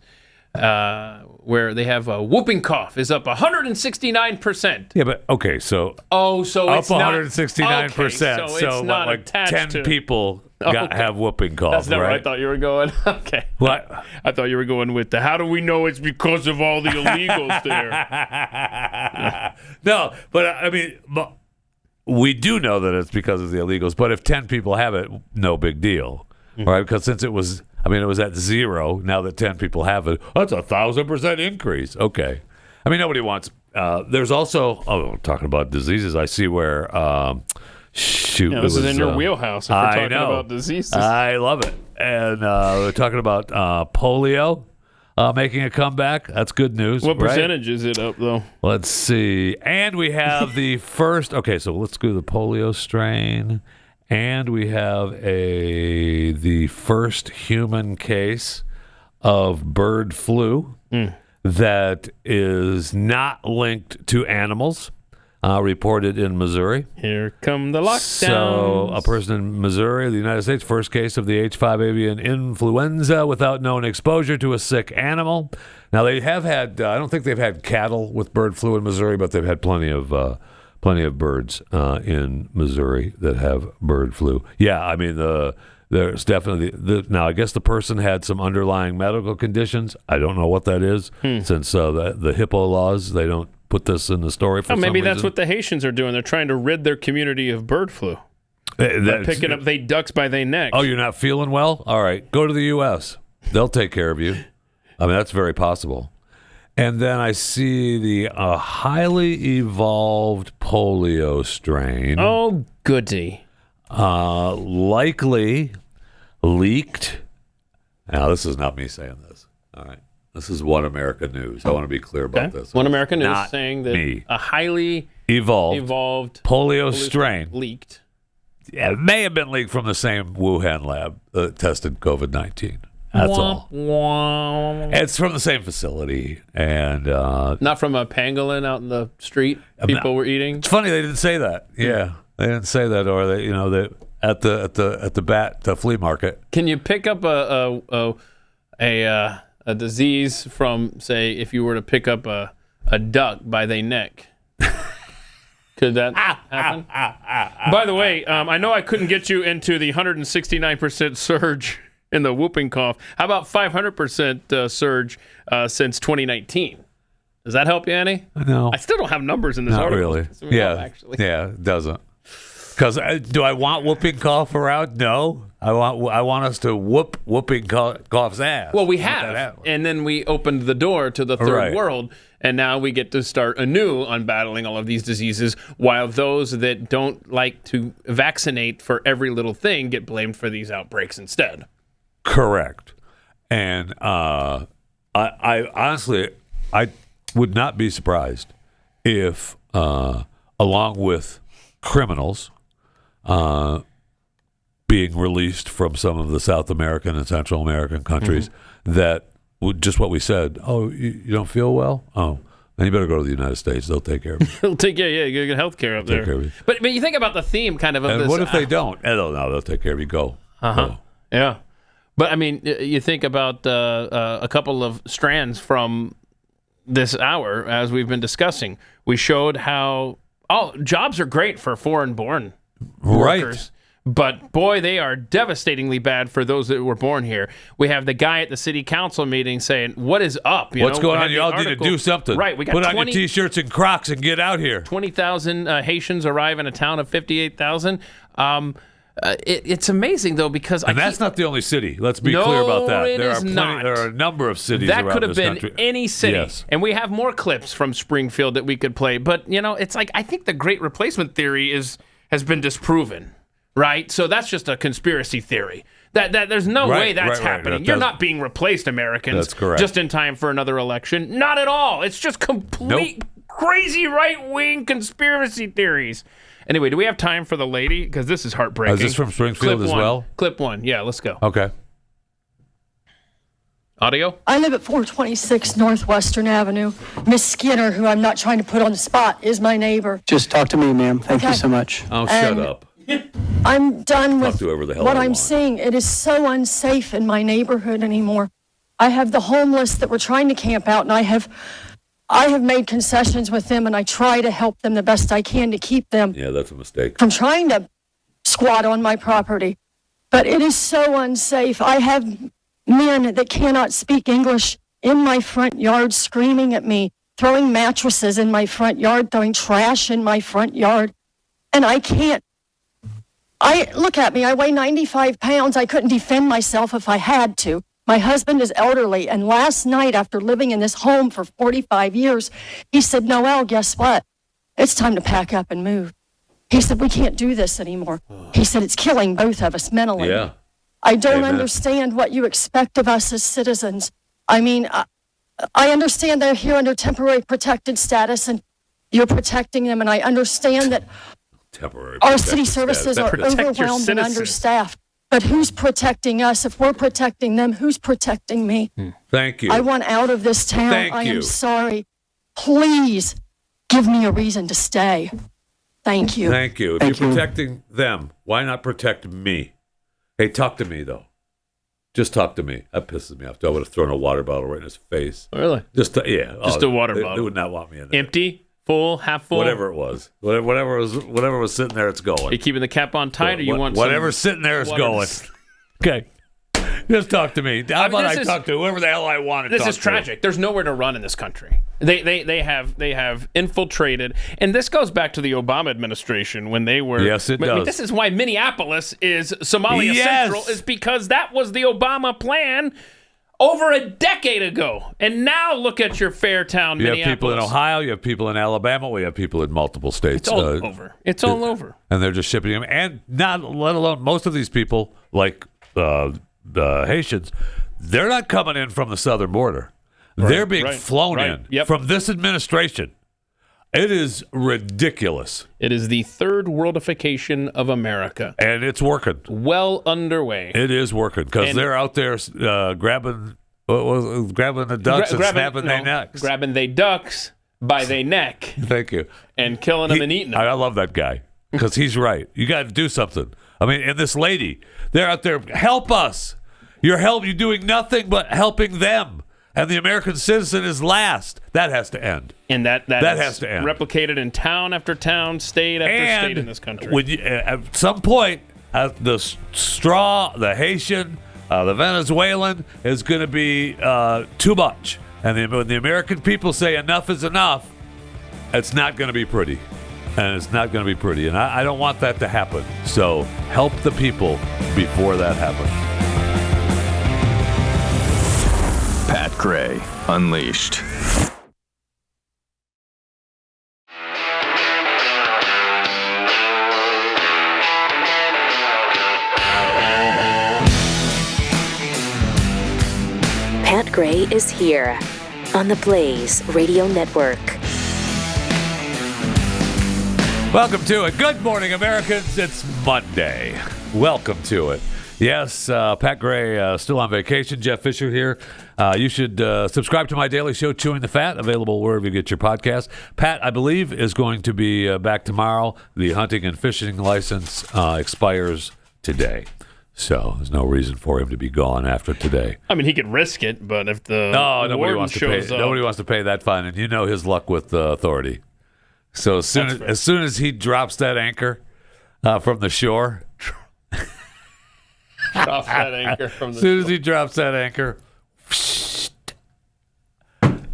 where they have a whooping cough is up 169%. Yeah, but okay, so so up it's not 169%. So it's not like attached 10 to people have whooping cough. That's not where right? I thought you were going. Okay. What? I thought you were going with how do we know it's because of all the illegals there? No, but I mean, we do know that it's because of the illegals. But if 10 people have it, no big deal, right? Because since it was at 0. Now that 10 people have it, that's 1,000% increase. Okay. I mean, nobody wants. There's also talking about diseases. I see where. This is in your wheelhouse. If we're talking about diseases, I love it. And we're talking about polio making a comeback. That's good news. What percentage is it up, though? Let's see. And we have the first. Okay, so let's go to the polio strain. And we have the first human case of bird flu that is not linked to animals. Reported in Missouri. Here come the lockdowns. So a person in Missouri, the United States, first case of the H5 avian influenza without known exposure to a sick animal. Now they have had, I don't think they've had cattle with bird flu in Missouri, but they've had plenty of birds in Missouri that have bird flu. Yeah, I mean there's definitely now. I guess the person had some underlying medical conditions. I don't know what that is, since the HIPAA laws, they don't put this in the story for some reason. Maybe that's what the Haitians are doing. They're trying to rid their community of bird flu. They're picking up they ducks by their neck. Oh, you're not feeling well? All right, go to the U.S. They'll take care of you. I mean, that's very possible. And then I see the highly evolved polio strain. Oh, goody. Likely leaked. Now, this is not me saying this. All right. This is One America News. I want to be clear about this. One America News saying that a highly evolved polio strain leaked. Yeah, it may have been leaked from the same Wuhan lab that tested COVID-19. That's all. It's from the same facility, and not from a pangolin out in the street people were eating. It's funny they didn't say that. Yeah, they didn't say that, or they, they at the flea market. Can you pick up a disease from, say, if you were to pick up a duck by their neck? Could that happen? By the way, I know I couldn't get you into the 169% surge in the whooping cough. How about 500% surge since 2019? Does that help you, Annie? No. I still don't have numbers in this article. Not really. Yeah, it doesn't. Because do I want whooping cough around? No. I want us to whoop whooping cough's ass. Well, we have, and then we opened the door to the third world, and now we get to start anew on battling all of these diseases, while those that don't like to vaccinate for every little thing get blamed for these outbreaks instead. Correct. And I honestly, I would not be surprised if, along with criminals being released from some of the South American and Central American countries, that just what we said, you don't feel well? Oh, then you better go to the United States. They'll take care of you. They'll take care, you get health care up there. Care of you. But you think about the theme kind of and this. What if they don't? They'll take care of you. Go. Go. Yeah. But, I mean, you think about a couple of strands from this hour, as we've been discussing. We showed how, jobs are great for foreign-born workers. But, boy, they are devastatingly bad for those that were born here. We have the guy at the city council meeting saying, what is up? What's going on? You all need to do something. Right. We got Put on your T-shirts and Crocs and get out here. 20,000 Haitians arrive in a town of 58,000. It's amazing, though, because that's not the only city. Let's be clear about that. There are a number of cities that around could have this been country. any city. Yes. And we have more clips from Springfield that we could play. But, it's like I think the great replacement theory has been disproven, right? So that's just a conspiracy theory. That there's no way that's happening. You're not being replaced, Americans. That's correct. Just in time for another election. Not at all. It's just complete crazy right-wing conspiracy theories. Anyway, do we have time for the lady? Because this is heartbreaking. Is this from Springfield as well? Clip 1. Yeah, let's go. Okay. Audio? I live at 426 Northwestern Avenue. Miss Skinner, who I'm not trying to put on the spot, is my neighbor. Just talk to me, ma'am. Thank you so much. Oh, shut up. I'm done with what I'm want. seeing. It is so unsafe in my neighborhood anymore. I have the homeless that were trying to camp out, and I have made concessions with them, and I try to help them the best I can to keep them. Yeah, that's a mistake. From trying to squat on my property. But it is so unsafe. I have men that cannot speak English in my front yard screaming at me, throwing mattresses in my front yard, throwing trash in my front yard. and I can't. Look at me. I weigh 95 pounds. I couldn't defend myself if I had to. My husband is elderly, and last night, after living in this home for 45 years, he said, Noelle, guess what? It's time to pack up and move. He said, we can't do this anymore. He said, it's killing both of us mentally. Yeah. I don't understand what you expect of us as citizens. I mean, I understand they're here under temporary protected status, and you're protecting them, and I understand that our city services are overwhelmed and understaffed. But who's protecting us? If we're protecting them, who's protecting me? Thank you. I want out of this town. I am sorry. Please give me a reason to stay. Thank you. Thank you. If you're protecting them, why not protect me? Hey, talk to me, though. Just talk to me. That pisses me off. I would have thrown a water bottle right in his face. Really? Just a water bottle. They would not want me in there. Empty? Full? Half full? Whatever it was. Whatever was sitting there, it's going. Are you keeping the cap on tight, or you want whatever's sitting there is going. Okay. Just talk to me. How about I talk to whoever the hell I want to talk to? This is tragic. There's nowhere to run in this country. They have infiltrated, and this goes back to the Obama administration when they were. Yes, it does. I mean, this is why Minneapolis is Somalia Central, is because that was the Obama plan over a decade ago. And now look at your fair town, Minneapolis. You have people in Ohio, you have people in Alabama, we have people in multiple states. It's all over. It's all over. And they're just shipping them. And not let alone most of these people, like the Haitians, they're not coming in from the southern border. Right, they're being flown in from this administration. It is ridiculous. It is the third worldification of America. And it's working. Well underway. It is working because they're out there grabbing the ducks and snapping their necks. Grabbing they ducks by their neck. Thank you. And killing them and eating them. I love that guy because he's right. You got to do something. I mean, and this lady, they're out there, help us. You're doing nothing but helping them. And the American citizen is last. That has to end. And that has to end. Replicated in town after town, state after state in this country. When at some point, the Haitian, the Venezuelan is going to be too much. And when the American people say enough is enough, it's not going to be pretty. And it's not going to be pretty. And I don't want that to happen. So help the people before that happens. Pat Gray, Unleashed. Pat Gray is here on the Blaze Radio Network. Welcome to it. Good morning, Americans. It's Monday. Welcome to it. Yes, Pat Gray still on vacation. Jeff Fisher here. You should subscribe to my daily show, Chewing the Fat, available wherever you get your podcast. Pat, I believe, is going to be back tomorrow. The hunting and fishing license expires today. So there's no reason for him to be gone after today. I mean, he could risk it, but if the nobody wants to pay that fine, and you know his luck with authority. So as soon as he drops that anchor from the shore, drops that anchor from the as soon as he drops that anchor,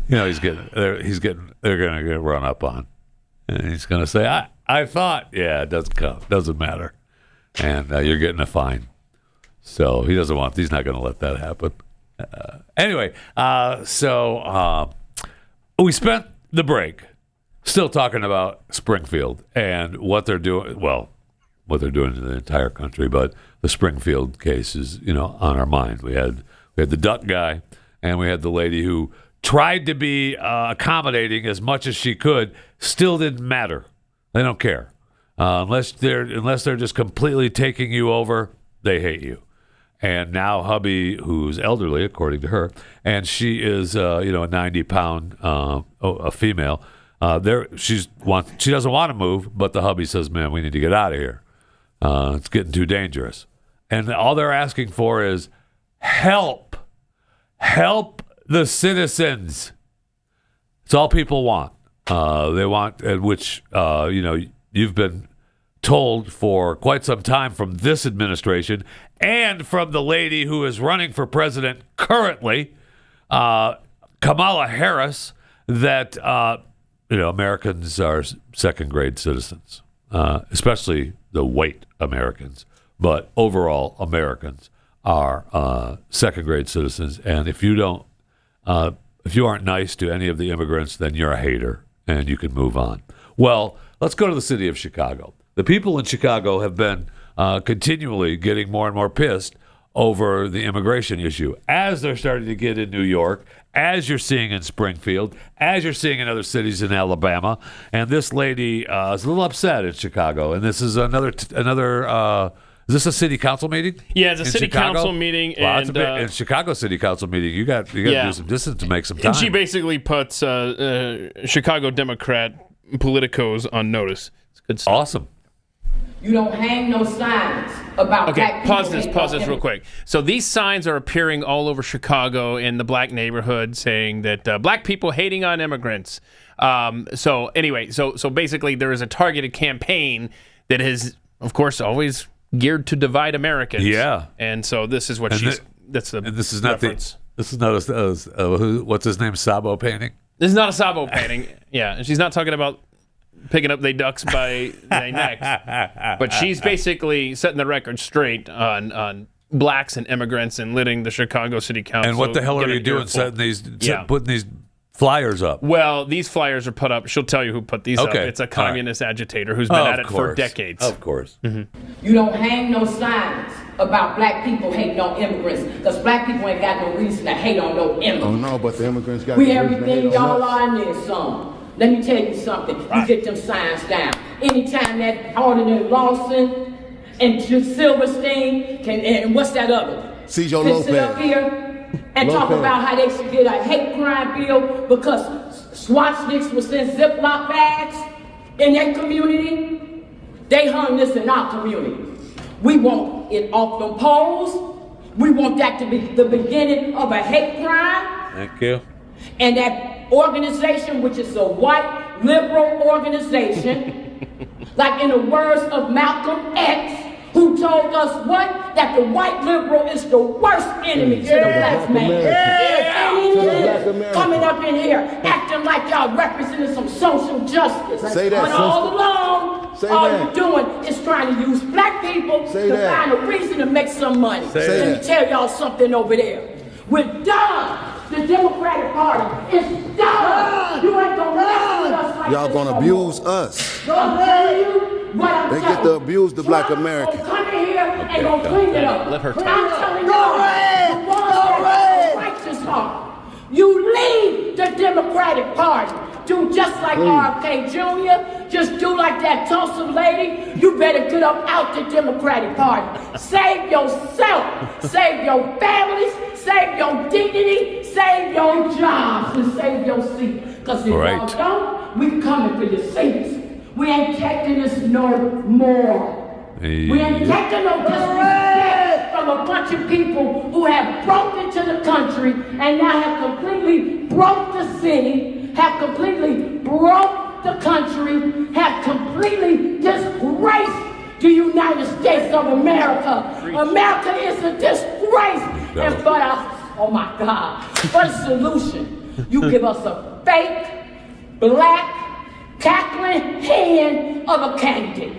they're gonna get run up on, and he's gonna say, I thought, it doesn't matter, and you're getting a fine. So he's not gonna let that happen. Anyway, we spent the break still talking about Springfield and what they're doing. Well, what they're doing in the entire country, but the Springfield case is, on our mind. We had the duck guy, and we had the lady who tried to be accommodating as much as she could. Still didn't matter. They don't care unless they're just completely taking you over. They hate you. And now hubby, who's elderly according to her, and she is a 90-pound a female. She doesn't want to move, but the hubby says, "Man, we need to get out of here. It's getting too dangerous." And all they're asking for is help the citizens. It's all people want. They want, which you've been told for quite some time from this administration and from the lady who is running for president currently, Kamala Harris, that Americans are second-grade citizens. especially the white Americans, but overall Americans are second-grade citizens. And if you aren't nice to any of the immigrants, then you're a hater, and you can move on. Well, let's go to the city of Chicago. The people in Chicago have been continually getting more and more pissed over the immigration issue, as they're starting to get in New York, as you're seeing in Springfield, as you're seeing in other cities in Alabama. And this lady is a little upset in Chicago. And this is another. Is this a city council meeting? Yeah, it's a city Chicago? Council meeting. Well, and it's Chicago city council meeting. You got to do some distance to make some time. And she basically puts Chicago Democrat politicos on notice. It's good stuff. Awesome. You don't hang no signs about black people. Pause this real quick. So these signs are appearing all over Chicago in the black neighborhood saying that black people hating on immigrants. So basically there is a targeted campaign that is, of course, always geared to divide Americans. Yeah. And so this is what that's the And this is not reference. This is not what's his name, Sabo painting? This is not a Sabo painting. Yeah, and she's not talking about picking up they ducks by their necks. But she's basically setting the record straight on blacks and immigrants and letting the Chicago City Council. And what the hell are you doing putting these flyers up? Well, these flyers are put up. She'll tell you who put these up. It's a communist agitator who's been at it for decades. Of course. Mm-hmm. You don't hang no signs about black people hating on immigrants, because black people ain't got no reason to hate on no immigrants. Oh no, but the immigrants got we everything y'all are and then some. Let me tell you something. You get them signs down. Anytime that Alden Lawson and Silverstein and what's that other? Cesar can Lopez. Sit up here and talk about how they should get a hate crime bill because swastikas was in Ziploc bags in that community. They hung this in our community. We want it off them poles. We want that to be the beginning of a hate crime. Thank you. And that organization, which is a white liberal organization, like in the words of Malcolm X, who told us what? That the white liberal is the worst enemy to the black man. Coming up in here, acting like y'all representing some social justice. Say that, but all along, you're doing is trying to use black people find a reason to make some money. Let me tell y'all something over there. We're done. The Democratic Party is done. You ain't gonna mess with us like y'all gonna abuse us. Gonna tell you what I'm They get to abuse the black American. Come in here and gonna clean it up. Let her But talk. I'm telling you, the ones that righteous heart, you leave the Democratic Party. Do just like RFK Jr., just do like that Tulsa lady. You better get up out the Democratic Party. Save yourself, save your families, save your dignity, save your jobs, and save your seat. Because if y'all don't, we coming for your seats. We ain't taking this no more. We ain't taking no disrespect from a bunch of people who have broke into the country and now have completely broke the city, have completely broke the country, have completely disgraced the United States of America. America is a disgrace. And for the solution, you give us a fake, black, cackling hand of a candidate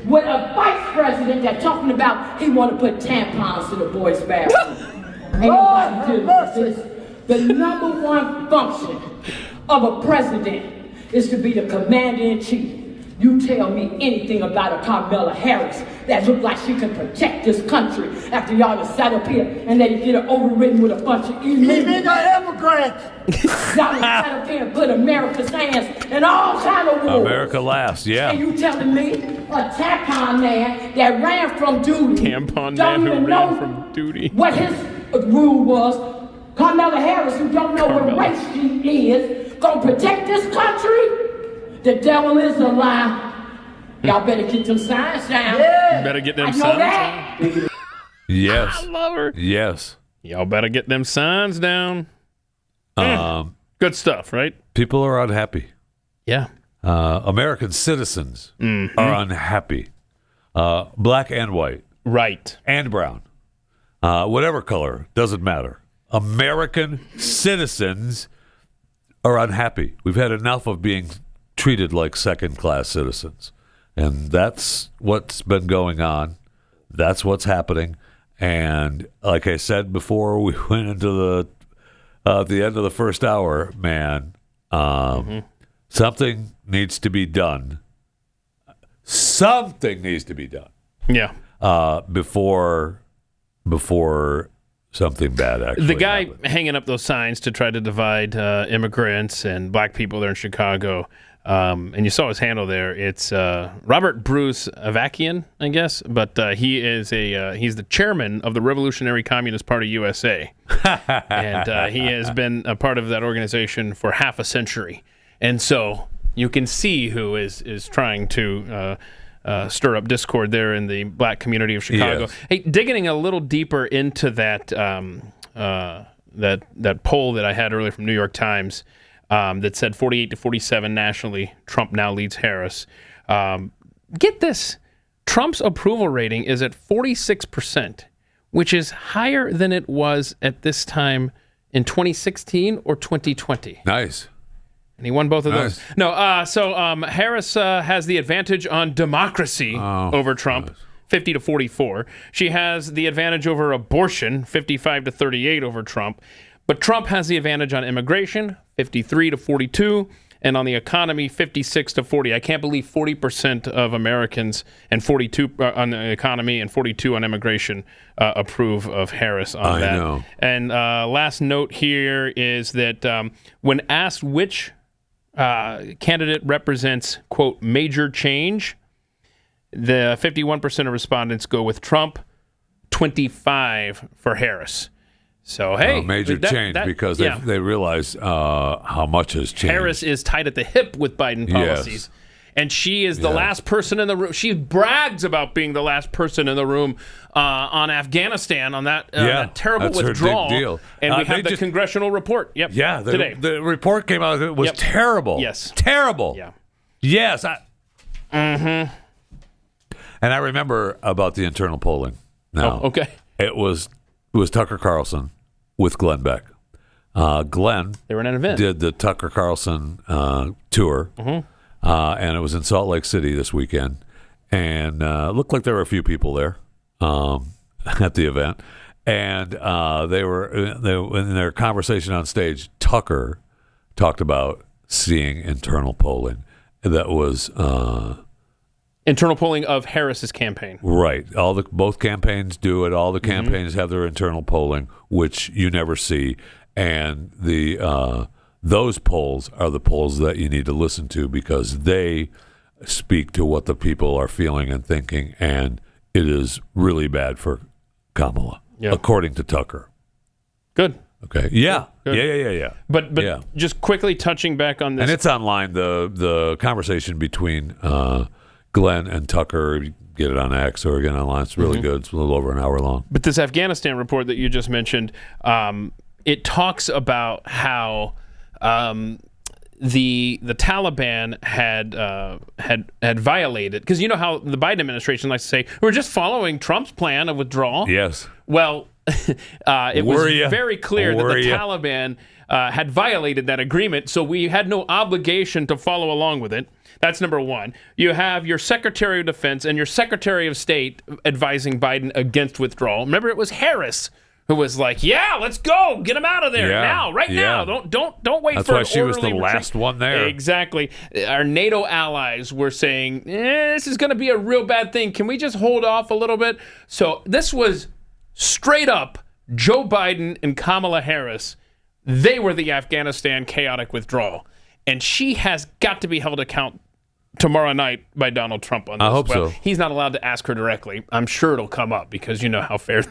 with a vice president that's talking about he want to put tampons in the boys' bathroom. Ain't nobody dealing with this. The number one function of a president is to be the commander-in-chief. You tell me anything about a Kamala Harris that look like she can protect this country after y'all have sat up here and let it get her overridden with a bunch of illegal immigrants. Y'all have sat up here and put America's hands in all kind of wars. America laughs, yeah. And you telling me a tampon man that ran from duty Tampon don't man who even ran know from duty. what his rule was. Kamala Harris, who don't know what race she is, gonna protect this country? The devil is a lie. Y'all better get them signs down. You better get them signs down. Yes. I love her. Yes. Y'all better get them signs down. Good stuff, right? People are unhappy. Yeah. American citizens are unhappy. Black and white. Right. And brown. Whatever color, doesn't matter. American citizens are unhappy. We've had enough of being treated like second-class citizens. And that's what's been going on. That's what's happening. And like I said before, we went into the at the end of the first hour, man, something needs to be done. Something needs to be done. Yeah. Before something bad actually The guy happens. hanging up those signs to try to divide immigrants and black people there in Chicago, and you saw his handle there. It's Robert Bruce Avakian, I guess, but he's the chairman of the Revolutionary Communist Party USA, and he has been a part of that organization for half a century. And so you can see who is trying to stir up discord there in the black community of Chicago. Yes. Hey, digging a little deeper into that that poll that I had earlier from New York Times that said 48-47 nationally, Trump now leads Harris. Get this, Trump's approval rating is at 46%, which is higher than it was at this time in 2016 or 2020. Nice. And he won both of those. No, so Harris has the advantage on democracy over Trump, 50-44. She has the advantage over abortion, 55-38 over Trump. But Trump has the advantage on immigration, 53-42, and on the economy, 56-40. I can't believe 40% of Americans and 42 on the economy and 42 on immigration approve of Harris on that. I know. And last note here is that when asked which candidate represents, quote, major change, the 51% of respondents go with Trump, 25 for Harris. So, hey. Major change because they realize how much has changed. Harris is tied at the hip with Biden policies. Yes. And she is the last person in the room. She brags about being the last person in the room on Afghanistan, on that terrible withdrawal. Her big deal. And we have the congressional report. Yep. Yeah. Today. The report came out. It was terrible. Yes. Terrible. Yeah. Yes. And I remember about the internal polling. Now, okay. It was Tucker Carlson with Glenn Beck. Glenn they were at an event. Did the Tucker Carlson tour. And it was in Salt Lake City this weekend, and looked like there were a few people there at the event. And they were in their conversation on stage. Tucker talked about seeing internal polling that was internal polling of Harris's campaign. Right. Both campaigns do it. All the campaigns have their internal polling, which you never see, and those polls are the polls that you need to listen to because they speak to what the people are feeling and thinking, and it is really bad for Kamala, according to Tucker. Good. Okay. Yeah. Good. Yeah. But just quickly touching back on this. And it's online, the conversation between Glenn and Tucker. You get it on X or again online. It's really good. It's a little over an hour long. But this Afghanistan report that you just mentioned, it talks about how the Taliban had violated, because you know how the Biden administration likes to say we're just following Trump's plan of withdrawal. Yes. Well, it was very clear that the Taliban had violated that agreement, so we had no obligation to follow along with it. That's number one. You have your Secretary of Defense and your Secretary of State advising Biden against withdrawal. Remember, it was Harris who was like, "Yeah, let's go, get him out of there now, right now. Don't wait That's for." why an she was the orderly last one there. Exactly. Our NATO allies were saying, "This is going to be a real bad thing. Can we just hold off a little bit?" So this was straight up Joe Biden and Kamala Harris. They were the Afghanistan chaotic withdrawal, and she has got to be held account tomorrow night by Donald Trump on this. I hope so. He's not allowed to ask her directly. I'm sure it'll come up because you know how fair.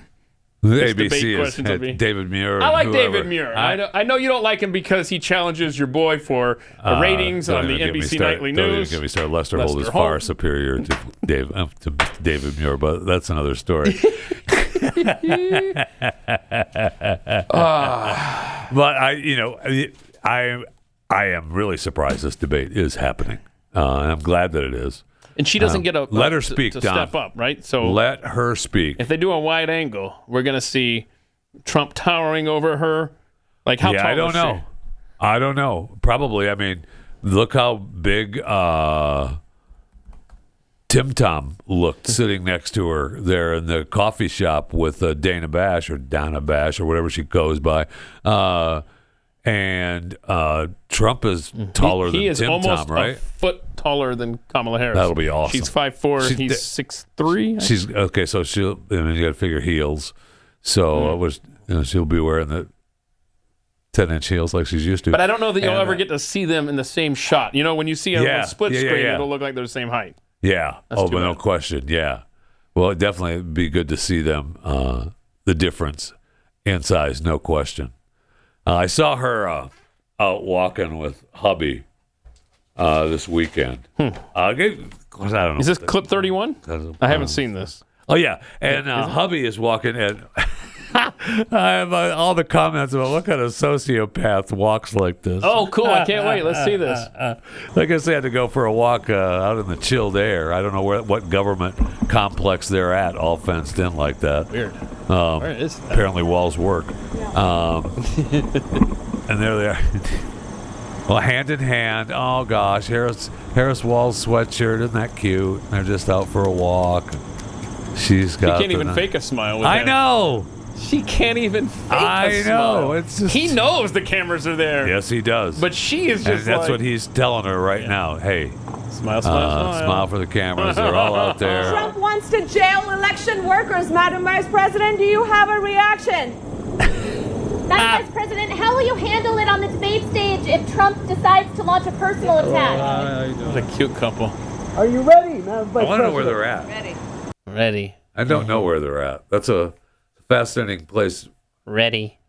The ABC is David Muir. I like David Muir. I know you don't like him because he challenges your boy for ratings on the NBC Nightly Don't News. even get me started. Lester Holt is far superior to David Muir, but that's another story. But I am really surprised this debate is happening, and I'm glad that it is. And she doesn't get let her speak, to Don. step up, right? So let her speak. If they do a wide angle, we're going to see Trump towering over her. Like how tall I don't is know. she? I don't know. Probably. I mean, look how big Tim Tom looked sitting next to her there in the coffee shop with Dana Bash or whatever she goes by. And Trump is taller than Tim Tom, right? He is almost a foot taller than Kamala Harris. That'll be awesome. She's 5'4", he's 6'3". She's okay, so you got to figure heels. So she'll be wearing the 10-inch heels like she's used to. But I don't know that you'll ever get to see them in the same shot. You know, when you see them on split screen, it'll look like they're the same height. Yeah. But no question. Yeah. Well, it definitely would be good to see them, the difference in size, no question. I saw her out walking with hubby this weekend. I don't know. Is this clip 31? I haven't seen this. Oh, yeah. And hubby is walking in. I have all the comments about what kind of sociopath walks like this. Oh, cool. I can't wait. Let's see this. I guess they had to go for a walk out in the chilled air. I don't know what government complex they're at, all fenced in like that. Weird. Where is that? Apparently Walz work. And there they are. Well, hand in hand. Oh, gosh. Harris Walz sweatshirt. Isn't that cute? They're just out for a walk. She's got. She can't even fake a smile with I know. She can't even fake a smile. I know. It's just... He knows the cameras are there. Yes, he does. But she is just that's what he's telling her right now. Hey, smile. Smile for the cameras. They're all out there. Trump wants to jail election workers. Madam Vice President, do you have a reaction? Madam Vice President, how will you handle it on the debate stage if Trump decides to launch a personal attack? What a cute couple. Are you ready, Madam Vice President? I want to know where they're at. Ready. I don't know where they're at. That's a fascinating place. Ready.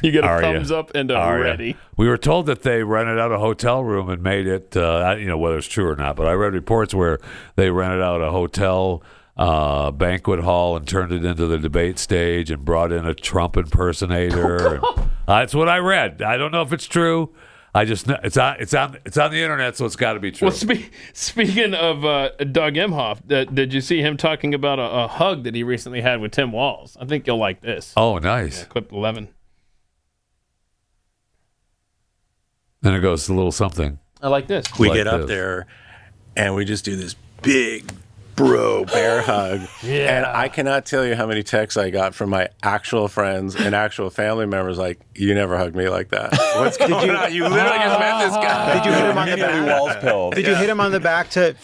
You get a thumbs up and a ready. We were told that they rented out a hotel room and made it, whether it's true or not, but I read reports where they rented out a hotel banquet hall and turned it into the debate stage and brought in a Trump impersonator. That's what I read. I don't know if it's true. I just know it's on the internet, so it's got to be true. Well, speaking of Doug Emhoff, did you see him talking about a hug that he recently had with Tim Walz? I think you'll like this. Oh, nice. Yeah, clip 11. Then it goes a little something. I like this. We get up there, and we just do this big bro bear hug. Yeah. And I cannot tell you how many texts I got from my actual friends and actual family members like, you never hugged me like that. What's going on? You literally just met this guy. Did you hit him on the back? Did you hit him on the back to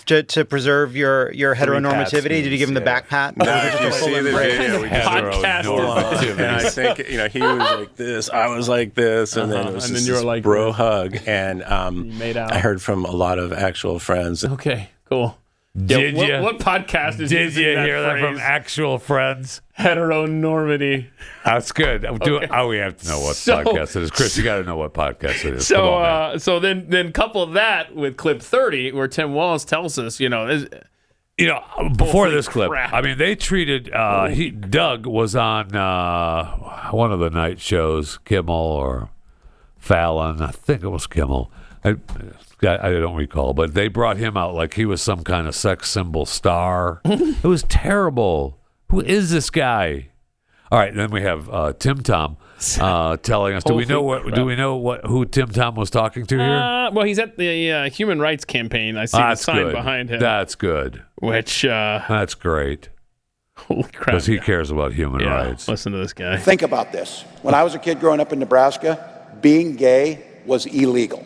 preserve your heteronormativity? Did you give him the back pat? No, if you see the video, we just podcasting. And I think, he was like this, I was like this, and then it was just this bro hug. And I heard from a lot of actual friends. Okay, cool. Did you? What podcast is Did you hear that that from actual friends? Heteronormity. That's good. We have to know what podcast it is. Chris, you got to know what podcast it is. So then couple that with clip 30, where Tim Walz tells us, before this clip, crap. I mean, they treated Doug was on one of the night shows, Kimmel or Fallon. I think it was Kimmel. I don't recall, but they brought him out like he was some kind of sex symbol star. It was terrible. Who is this guy? All right, then we have Tim Tom telling us. Do we know who Tim Tom was talking to here? Well, he's at the Human Rights Campaign. I see the sign behind him. That's good. That's great. Holy crap! Because he cares about human rights. Listen to this guy. Think about this. When I was a kid growing up in Nebraska, being gay was illegal.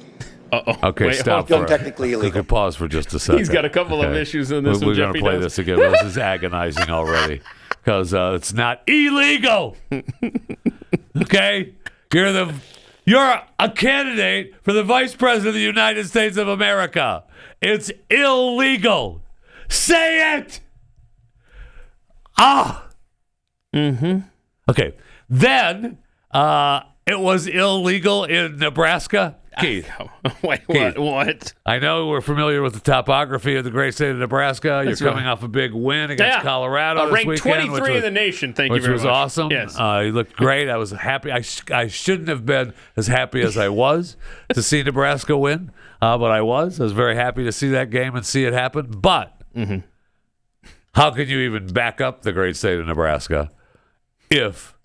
Okay, stop. Technically illegal. We could pause for just a second. He's got a couple of issues in this. We're going to play this again. This is agonizing already because it's not illegal. Okay, you're a candidate for the vice president of the United States of America. It's illegal. Say it. Mm-hmm. Okay. Then it was illegal in Nebraska. Keith. Wait, Keith. what? I know we're familiar with the topography of the great state of Nebraska. You're coming off a big win against Colorado this ranked weekend. 23 in the nation, thank you very much. Which was awesome. Yes. You looked great. I was happy. I shouldn't have been as happy as I was to see Nebraska win, but I was. I was very happy to see that game and see it happen. But how can you even back up the great state of Nebraska if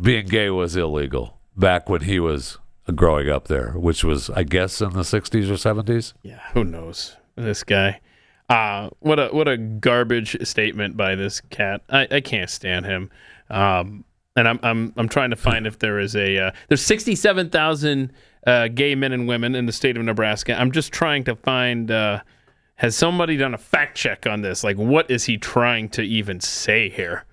being gay was illegal back when he was growing up there, which was, I guess, in the 60s or 70s? Yeah, who knows? This guy. What a garbage statement by this cat. I can't stand him. And I'm trying to find if there is there's 67,000 gay men and women in the state of Nebraska. I'm just trying to find, has somebody done a fact check on this? Like, what is he trying to even say here?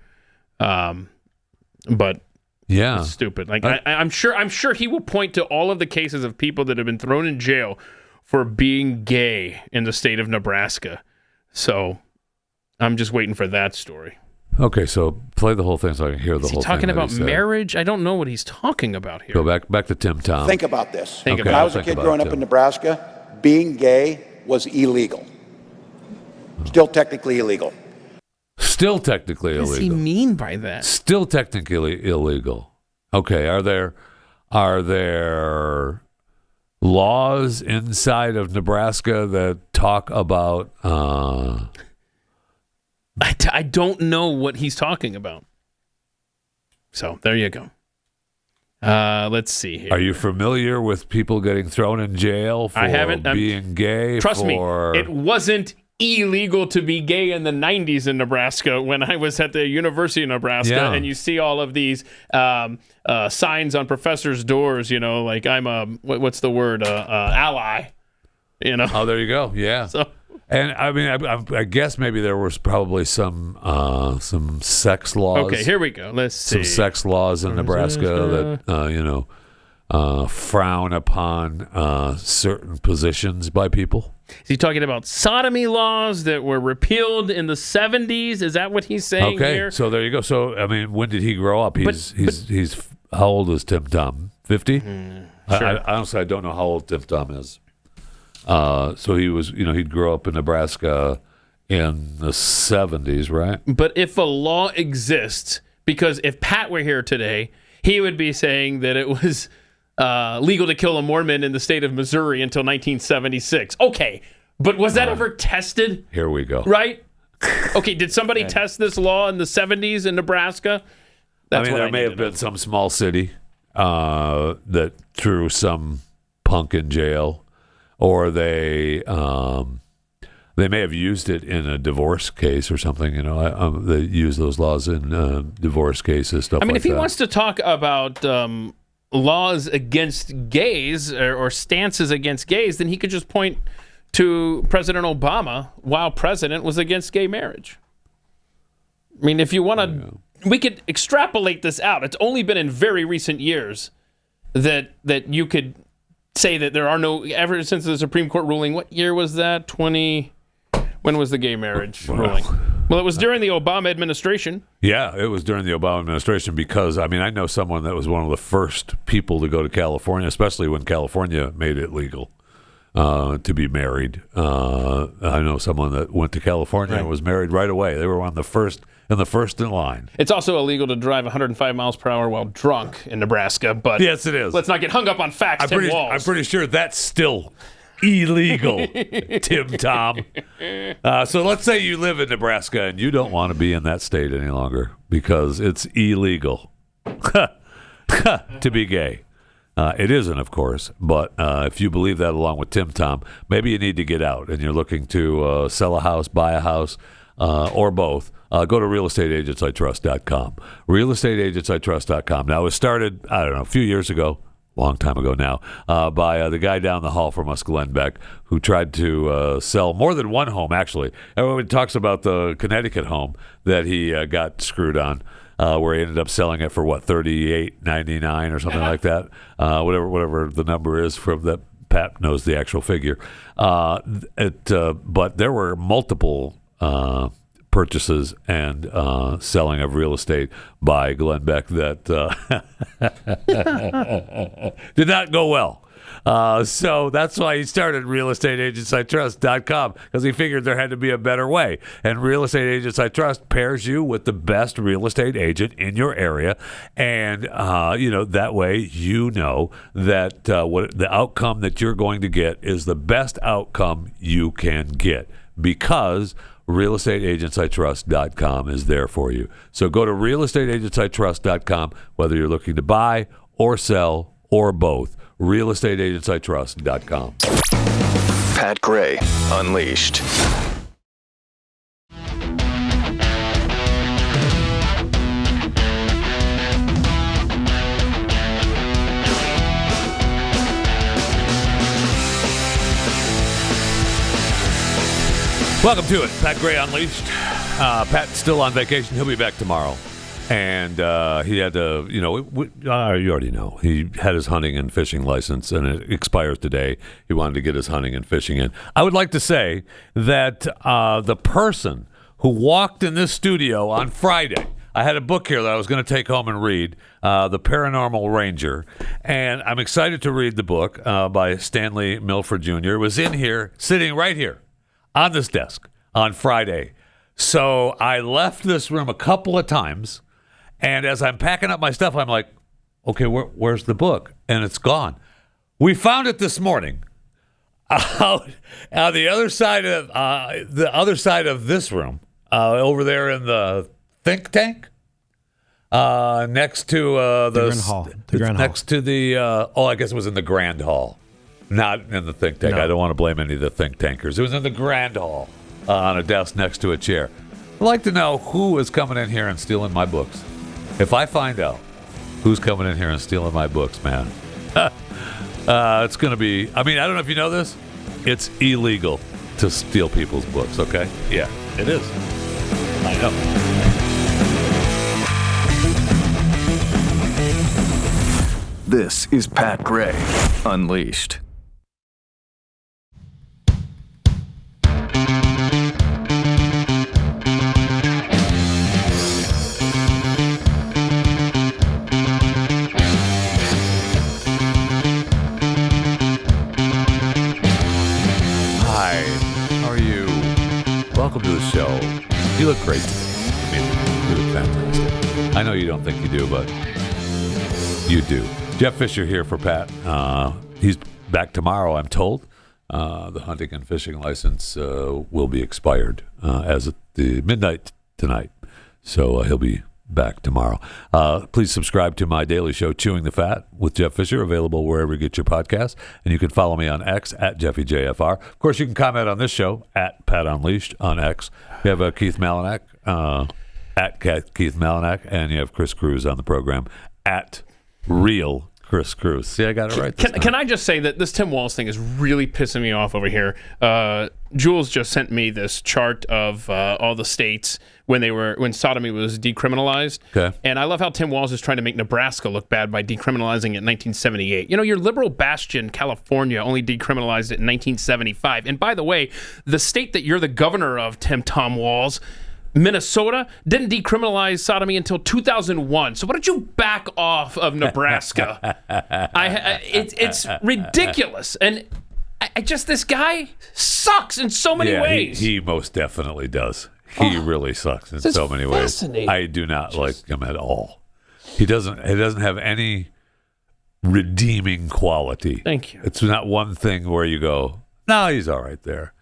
But yeah, it's stupid. Like I'm sure he will point to all of the cases of people that have been thrown in jail for being gay in the state of Nebraska. So I'm just waiting for that story. Okay, so play the whole thing so I can hear the whole thing. Is he talking about marriage? I don't know what he's talking about here. Go back to Tim Tom. Think about this. Okay, when I was a kid growing up in Nebraska, being gay was illegal. Still technically illegal. Still technically illegal. What does he mean by that? Still technically illegal. Okay, are there laws inside of Nebraska that talk about I don't know what he's talking about. So there you go. Let's see here. Are you familiar with people getting thrown in jail for being gay? Trust me, it wasn't illegal to be gay in the 90s in Nebraska when I was at the University of Nebraska, and you see all of these signs on professors' doors, like I'm a, what's the word, ally, Oh, there you go, yeah. So, and I mean, I guess maybe there was probably some sex laws. Okay, here we go. Let's see. Some sex laws in Nebraska that, frown upon certain positions by people. Is he talking about sodomy laws that were repealed in the 70s? Is that what he's saying here? Okay, so there you go. So, I mean, when did he grow up? He's how old is Tim Tom? 50? Sure. I honestly, I don't know how old Tim Tom is. So he was, he'd grow up in Nebraska in the 70s, right? But if a law exists, because if Pat were here today, he would be saying that it was legal to kill a Mormon in the state of Missouri until 1976. Okay, but was that ever tested? Here we go. Right? Okay, did somebody test this law in the 70s in Nebraska? That's there may have been some small city that threw some punk in jail, or they may have used it in a divorce case or something. They use those laws in divorce cases, stuff like that. If he wants to talk about laws against gays or stances against gays, then he could just point to President Obama while president was against gay marriage. I mean, if you want to, we could extrapolate this out. It's only been in very recent years that you could say that there are no, ever since the Supreme Court ruling. What year was that? When was the gay marriage ruling? Well, it was during the Obama administration. Yeah, it was during the Obama administration because, I know someone that was one of the first people to go to California, especially when California made it legal to be married. I know someone that went to California and was married right away. They were the first in line. It's also illegal to drive 105 miles per hour while drunk in Nebraska, but yes, it is. Let's not get hung up on facts, Tim Walz. I'm pretty sure that's still illegal, Tim Tom. So let's say you live in Nebraska and you don't want to be in that state any longer because it's illegal to be gay. It isn't, of course, but if you believe that along with Tim Tom, maybe you need to get out and you're looking to sell a house, buy a house, or both. Go to realestateagentsitrust.com. Realestateagentsitrust.com. Now, it was started, a few years ago, long time ago now, by the guy down the hall from us, Glenn Beck, who tried to sell more than one home, actually. Everyone talks about the Connecticut home that he got screwed on, where he ended up selling it for, $38.99 or something like that, whatever the number is from that. Pat knows the actual figure. But there were multiple purchases and selling of real estate by Glenn Beck that did not go well. So that's why he started realestateagentsitrust.com, because he figured there had to be a better way. And Real Estate Agents I Trust pairs you with the best real estate agent in your area. And, that way that what the outcome that you're going to get is the best outcome you can get, because realestateagentsitrust.com is there for you. So go to realestateagentsitrust.com, whether you're looking to buy or sell or both. realestateagentsitrust.com. Pat Gray Unleashed. Welcome to it. Pat Gray Unleashed. Pat's still on vacation. He'll be back tomorrow. And he had to, you already know. He had his hunting and fishing license, and it expires today. He wanted to get his hunting and fishing in. I would like to say that the person who walked in this studio on Friday, I had a book here that I was going to take home and read, The Paranormal Ranger. And I'm excited to read the book by Stanley Milford Jr. It was in here, sitting right here on this desk on Friday. So I left this room a couple of times, and as I'm packing up my stuff, I'm like, okay, where's the book? And it's gone. We found it this morning out on the other side of this room, over there in the think tank, next to the Grand Hall. Next to the I guess it was in the Grand Hall. Not in the think tank. No. I don't want to blame any of the think tankers. It was in the Grand Hall on a desk next to a chair. I'd like to know who is coming in here and stealing my books. If I find out who's coming in here and stealing my books, man, it's going to be... I mean, I don't know if you know this. It's illegal to steal people's books, okay? Yeah, it is. I know. This is Pat Gray Unleashed. Welcome to the show. You look great today. I mean, you look fantastic. I know you don't think you do, but you do. Jeff Fisher here for Pat. He's back tomorrow, I'm told. The hunting and fishing license will be expired as of the midnight tonight. So he'll be back tomorrow. Please subscribe to my daily show, Chewing the Fat with Jeff Fisher, available wherever you get your podcasts. And you can follow me on X at JeffyJFR. Of course, you can comment on this show at Pat Unleashed on X. You have Keith Malinak at Keith Malinak, and you have Chris Cruz on the program at Real Chris Cruz. See, I got it right. Can I just say that this Tim Walz thing is really pissing me off over here? Jules just sent me this chart of all the states when sodomy was decriminalized. Okay. And I love how Tim Walz is trying to make Nebraska look bad by decriminalizing it in 1978. You know, your liberal bastion, California, only decriminalized it in 1975. And by the way, the state that you're the governor of, Tom Walz, Minnesota, didn't decriminalize sodomy until 2001. So why don't you back off of Nebraska? It's ridiculous. And this guy sucks in so many ways. He most definitely does. He really sucks in so many ways. I do not like him at all. He doesn't have any redeeming quality. Thank you. It's not one thing where you go, no, he's all right there.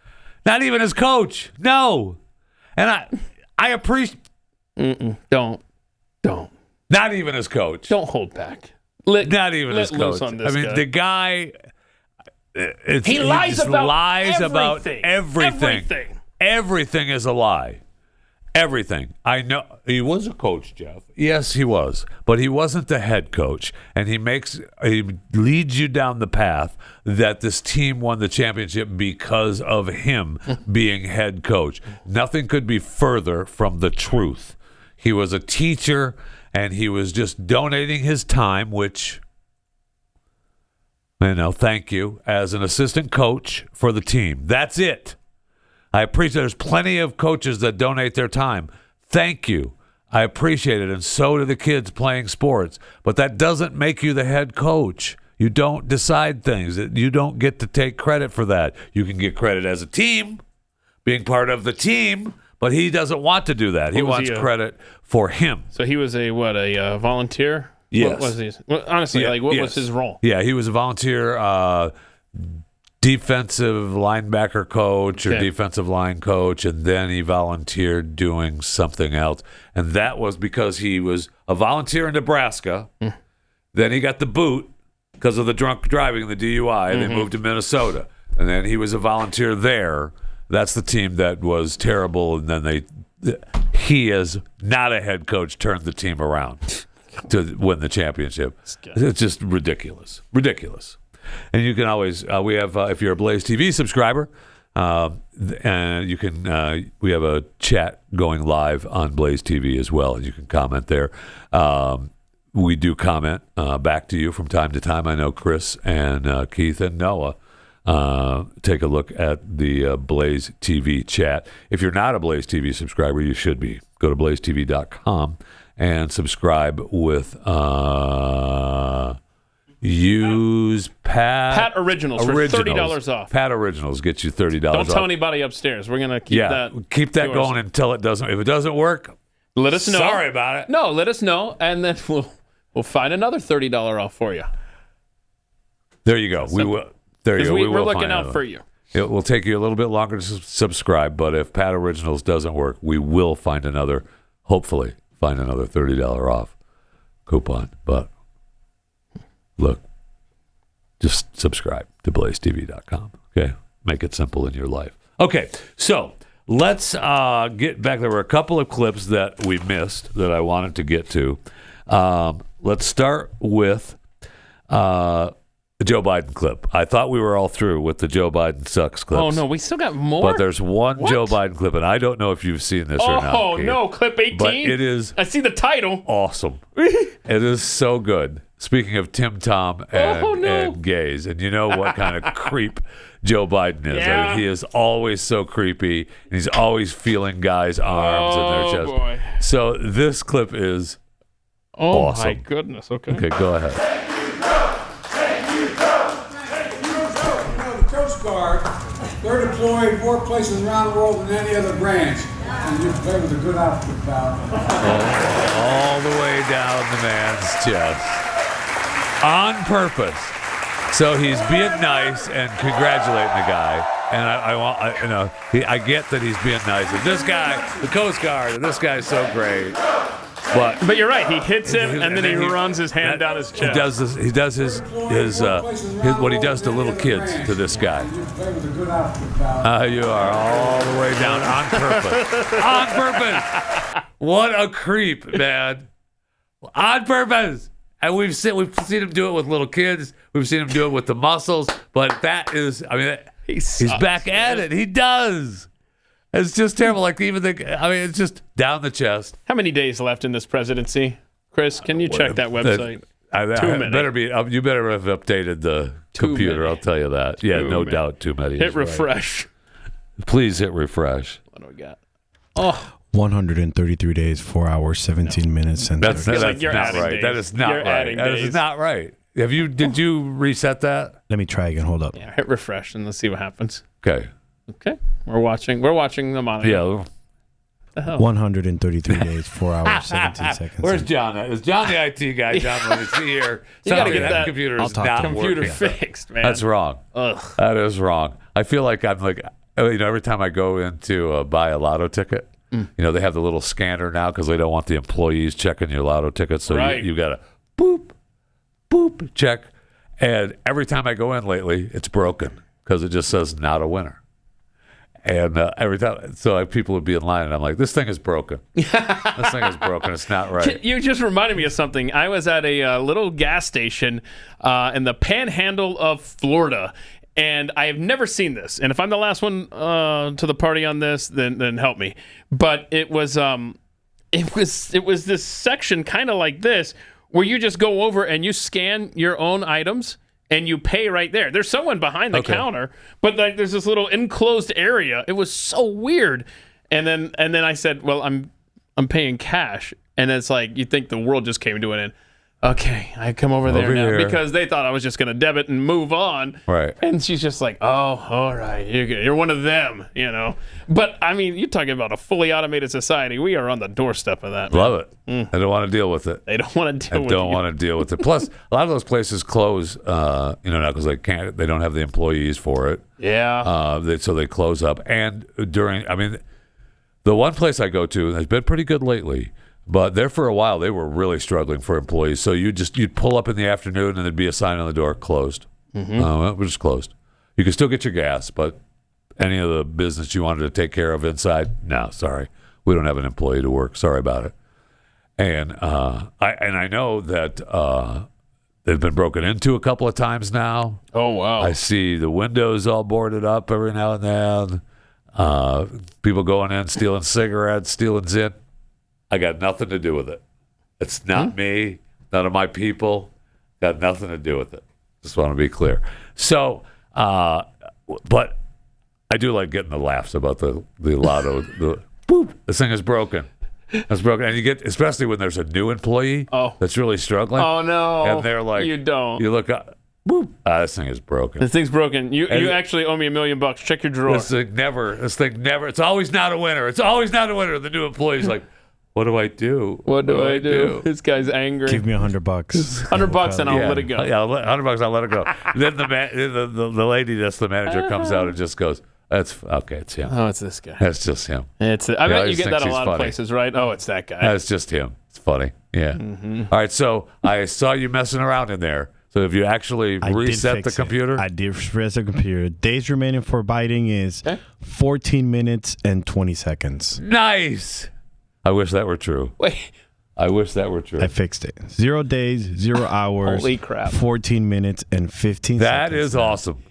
Not even his coach. No. And I appreciate... Don't. Not even his coach. Don't hold back. Not even his coach. The guy... he lies about everything. Everything is a lie. Everything. I know he was a coach, Jeff. Yes, he was, but he wasn't the head coach. And he leads you down the path that this team won the championship because of him being head coach. Nothing could be further from the truth. He was a teacher, and he was just donating his time, which, thank you, as an assistant coach for the team. That's it. I appreciate there's plenty of coaches that donate their time. Thank you. I appreciate it, and so do the kids playing sports. But that doesn't make you the head coach. You don't decide things. You don't get to take credit for that. You can get credit as a team, being part of the team, but he doesn't want to do that. He wants credit for him. So he was a volunteer? Yes. What was he? Honestly, what was his role? Yeah, he was a volunteer defensive linebacker coach or defensive line coach, and then he volunteered doing something else. And that was because he was a volunteer in Nebraska. Then he got the boot because of the drunk driving and the DUI. They moved to Minnesota. And then he was a volunteer there. That's the team that was terrible. And then he, as not a head coach, turned the team around to win the championship. It's just ridiculous. And you can always, we have, if you're a Blaze TV subscriber, And you can. We have a chat going live on Blaze TV as well, and you can comment there. We do comment back to you from time to time. I know Chris and Keith and Noah take a look at the Blaze TV chat. If you're not a Blaze TV subscriber, you should be. Go to blazetv.com and subscribe with use Pat Originals for $30 off. Pat Originals gets you $30 Don't off. tell anybody upstairs. We're gonna keep that. Keep that yours. going until it doesn't. If it doesn't work, let us know. Sorry about it. No, let us know, and then we'll find another $30 off for you. There you go. We will. There you go. We're will looking find out for you. It will take you a little bit longer to subscribe, but if Pat Originals doesn't work, we will find another. Hopefully, find another $30 off coupon. But look, just subscribe to blazetv.com. Okay, make it simple in your life. Okay, so let's get back. There were a couple of clips that we missed that I wanted to get to. Let's start with the Joe Biden clip. I thought we were all through with the Joe Biden sucks clips. Oh, no, we still got more? But there's one Joe Biden clip, and I don't know if you've seen this or not. Oh, no, clip 18? But it is I see the title. Awesome. It is so good. Speaking of Tim Tom and gays, and you know what kind of creep Joe Biden is. Yeah. I mean, he is always so creepy, and he's always feeling guys' arms and their chest. Boy. So this clip is awesome. My goodness. Okay. Okay, go ahead. The Coast Guard, they're deployed more places around the world than any other branch. And you play with a good outfit, pal. All the way down the man's chest. On purpose. So he's being nice and congratulating the guy. And I get that he's being nice. And this guy, the Coast Guard, and this guy's so great. But you're right. He hits him, and then he runs his hand down his chest. He does this. He does his what he does to little kids to this guy. You are all the way down on purpose. On purpose. What a creep, man. On purpose. And we've seen him do it with little kids. We've seen him do it with the muscles. But that is, I mean, he's back at it. He does. It's just terrible. Like it's just down the chest. How many days left in this presidency, Chris? Can you check that website? Too many. You better have updated the computer. I'll tell you that. Yeah, no doubt. Too many. Hit refresh. Right. Please hit refresh. What do we got? 133 days, 4 hours, 17 minutes, and that's not right. That is not right. That is not right. Did you reset that? Let me try again. Hold up. Yeah, hit refresh and let's see what happens. Okay. We're watching the monitor. Yeah. 133 days, 4 hours, 17 seconds. Where's John? Is John the IT guy? John, let me see here. You got to get that computer is not computer working. fixed, man. That's wrong. Ugh. That is wrong. I feel like I'm like, every time I go in to buy a lotto ticket, they have the little scanner now because they don't want the employees checking your lotto tickets. So you got to boop, boop, check. And every time I go in lately, it's broken because it just says not a winner. And every time, so people would be in line, and I'm like, this thing is broken. This thing is broken. It's not right. You just reminded me of something. I was at a little gas station in the panhandle of Florida, and I have never seen this. And if I'm the last one to the party on this, then help me. But it was this section kind of like this, where you just go over and you scan your own items. And you pay right there. There's someone behind the counter, but there's this little enclosed area. It was so weird. And then I said, "Well, I'm paying cash." And it's like you think the world just came to an end. Okay, I come over there now because they thought I was just going to debit and move on. Right. And she's just like, "Oh, all right, you're one of them," But I mean, you're talking about a fully automated society. We are on the doorstep of that. Love it. I don't want to deal with it. They don't want to deal with it. Don't want to deal with it. Plus, a lot of those places close, now because they don't have the employees for it. Yeah. So they close up. And the one place I go to has been pretty good lately. But there for a while, they were really struggling for employees. So you'd pull up in the afternoon, and there'd be a sign on the door, closed. We're just closed. You can still get your gas, but any of the business you wanted to take care of inside, no, sorry, we don't have an employee to work. Sorry about it. And I know that They've been broken into a couple of times now. Oh, wow. I see the windows all boarded up every now and then. People going in, stealing cigarettes, stealing zit. I got nothing to do with it. It's not me, none of my people. Got nothing to do with it. Just want to be clear. So, but I do like getting the laughs about the lotto. Boop, this thing is broken. It's broken. And you get, especially when there's a new employee that's really struggling. Oh, no. And they're like, you don't. You look up, boop, this thing is broken. This thing's broken. You actually owe me $1 million. Check your drawer. This thing never, it's always not a winner. It's always not a winner. The new employee's like, what do I do? What do I do? This guy's angry. Give me $100. $100 and I'll let it go. Yeah, $100, I'll let it go. Then the lady that's the manager comes out and just goes, that's okay, it's him. Oh, it's this guy. That's just him. I bet you get that a lot of places, right? Oh, it's that guy. That's just him. It's funny. Yeah. Mm-hmm. All right, so I saw you messing around in there. So have you actually reset the computer? I did reset the computer. Days remaining for biting is 14 minutes and 20 seconds. Nice. I wish that were true. Wait. I wish that were true. I fixed it. 0 days, 0 hours. Holy crap. 14 minutes and 15 seconds. That is awesome.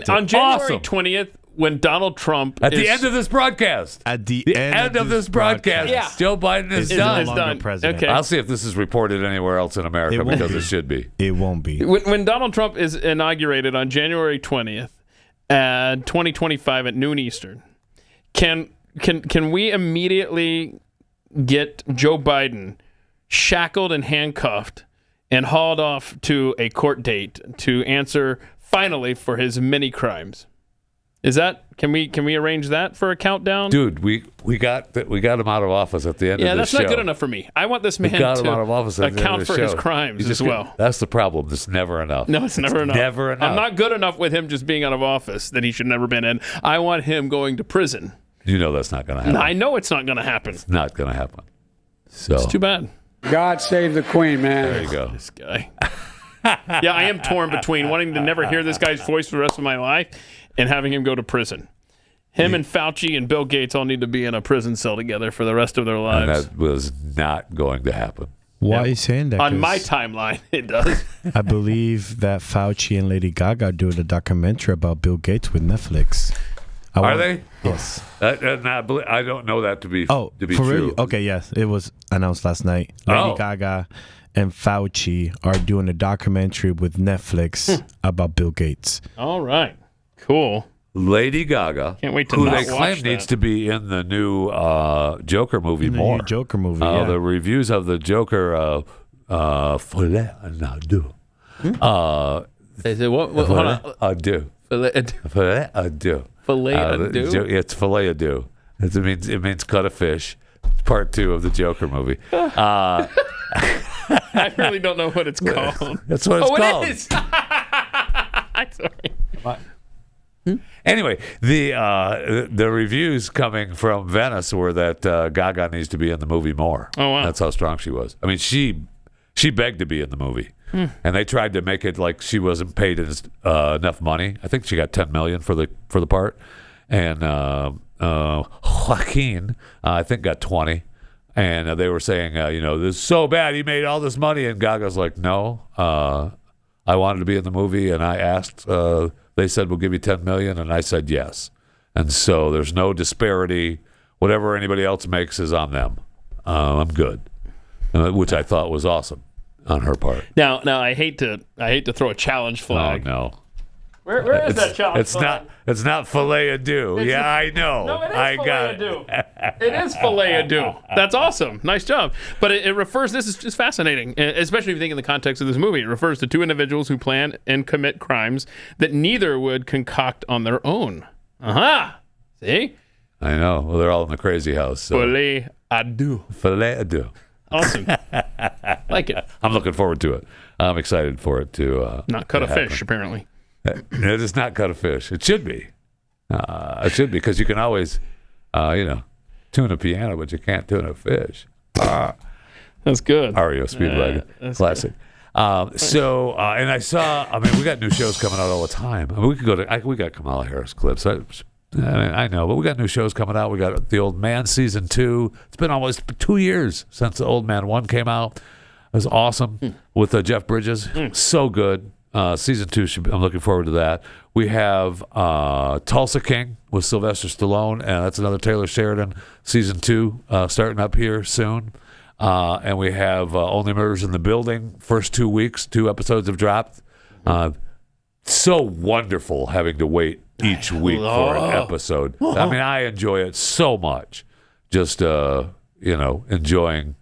On January 20th, when Donald Trump at the end of this broadcast. At the end of this broadcast. Joe Biden is done. No longer president. Okay. I'll see if this is reported anywhere else in America because it should be. It won't be. When Donald Trump is inaugurated on January 20th at 2025 at noon Eastern, can we immediately get Joe Biden shackled and handcuffed and hauled off to a court date to answer finally for his many crimes? Is that can we arrange that for a countdown? Dude, we got him out of office at the end of the show. Yeah, that's not good enough for me. I want this man to account for his crimes as well. That's the problem. It's never enough. No, it's never enough. Never enough. I'm not good enough with him just being out of office that he should never been in. I want him going to prison. You know that's not going to happen. I know it's not going to happen. It's not going to happen. So it's too bad. God save the Queen, man. There you go. This guy. Yeah, I am torn between wanting to never hear this guy's voice for the rest of my life and having him go to prison. Him and Fauci and Bill Gates all need to be in a prison cell together for the rest of their lives. And that was not going to happen. Why are you saying that? On my timeline, it does. I believe that Fauci and Lady Gaga are doing a documentary about Bill Gates with Netflix. Are they? Yes. I don't know that to be for true. Real? Okay, yes. It was announced last night. Lady Gaga and Fauci are doing a documentary with Netflix about Bill Gates. All right. Cool. Lady Gaga, can't wait to who not they claim needs to be in the new Joker movie more. New Joker movie, The reviews of the Joker, filet à deux. They say what? Hold on. À deux. Filet à deux. Filet à deux. Filet à deux. It's filet à deux. It means cut a fish. Part 2 of the Joker movie. I really don't know what it's called. That's what it's called. It is. I'm sorry. What? Anyway, the reviews coming from Venice were that Gaga needs to be in the movie more. Oh wow, that's how strong she was. I mean, she begged to be in the movie, and they tried to make it like she wasn't paid enough money. I think she got $10 million for the part, and Joaquin I think got 20. And they were saying, this is so bad. He made all this money, and Gaga's like, no, I wanted to be in the movie, and I asked. They said, we'll give you $10 million, and I said yes. And so there's no disparity. Whatever anybody else makes is on them. I'm good, which I thought was awesome on her part. Now I hate to throw a challenge flag. Oh, no. Where is that challenge flag? It's not filet à deux. Yeah, I know. No, it is filet à deux. It is filet à deux. That's awesome. Nice job. But it refers, this is just fascinating, especially if you think in the context of this movie. It refers to two individuals who plan and commit crimes that neither would concoct on their own. Aha! See? I know. Well, they're all in the crazy house. So. Filet à deux. Filet à deux. Awesome. Like it. I'm looking forward to it. I'm excited for it to not cut a fish, apparently. It is not cut a fish. It should be. It should be, because you can always, tune a piano, but you can't tune a fish. That's good. REO Speedwagon. Classic. And I saw, we got new shows coming out all the time. We could go to, we got Kamala Harris clips. I know, but we got new shows coming out. We got The Old Man Season 2. It's been almost 2 years since The Old Man 1 came out. was awesome with Jeff Bridges. So good. Season 2, I'm looking forward to that. We have Tulsa King with Sylvester Stallone, and that's another Taylor Sheridan. Season 2 starting up here soon. And we have Only Murders in the Building. First 2 weeks, 2 episodes have dropped. So wonderful having to wait each week for an episode. I mean, I enjoy it so much. Just, enjoying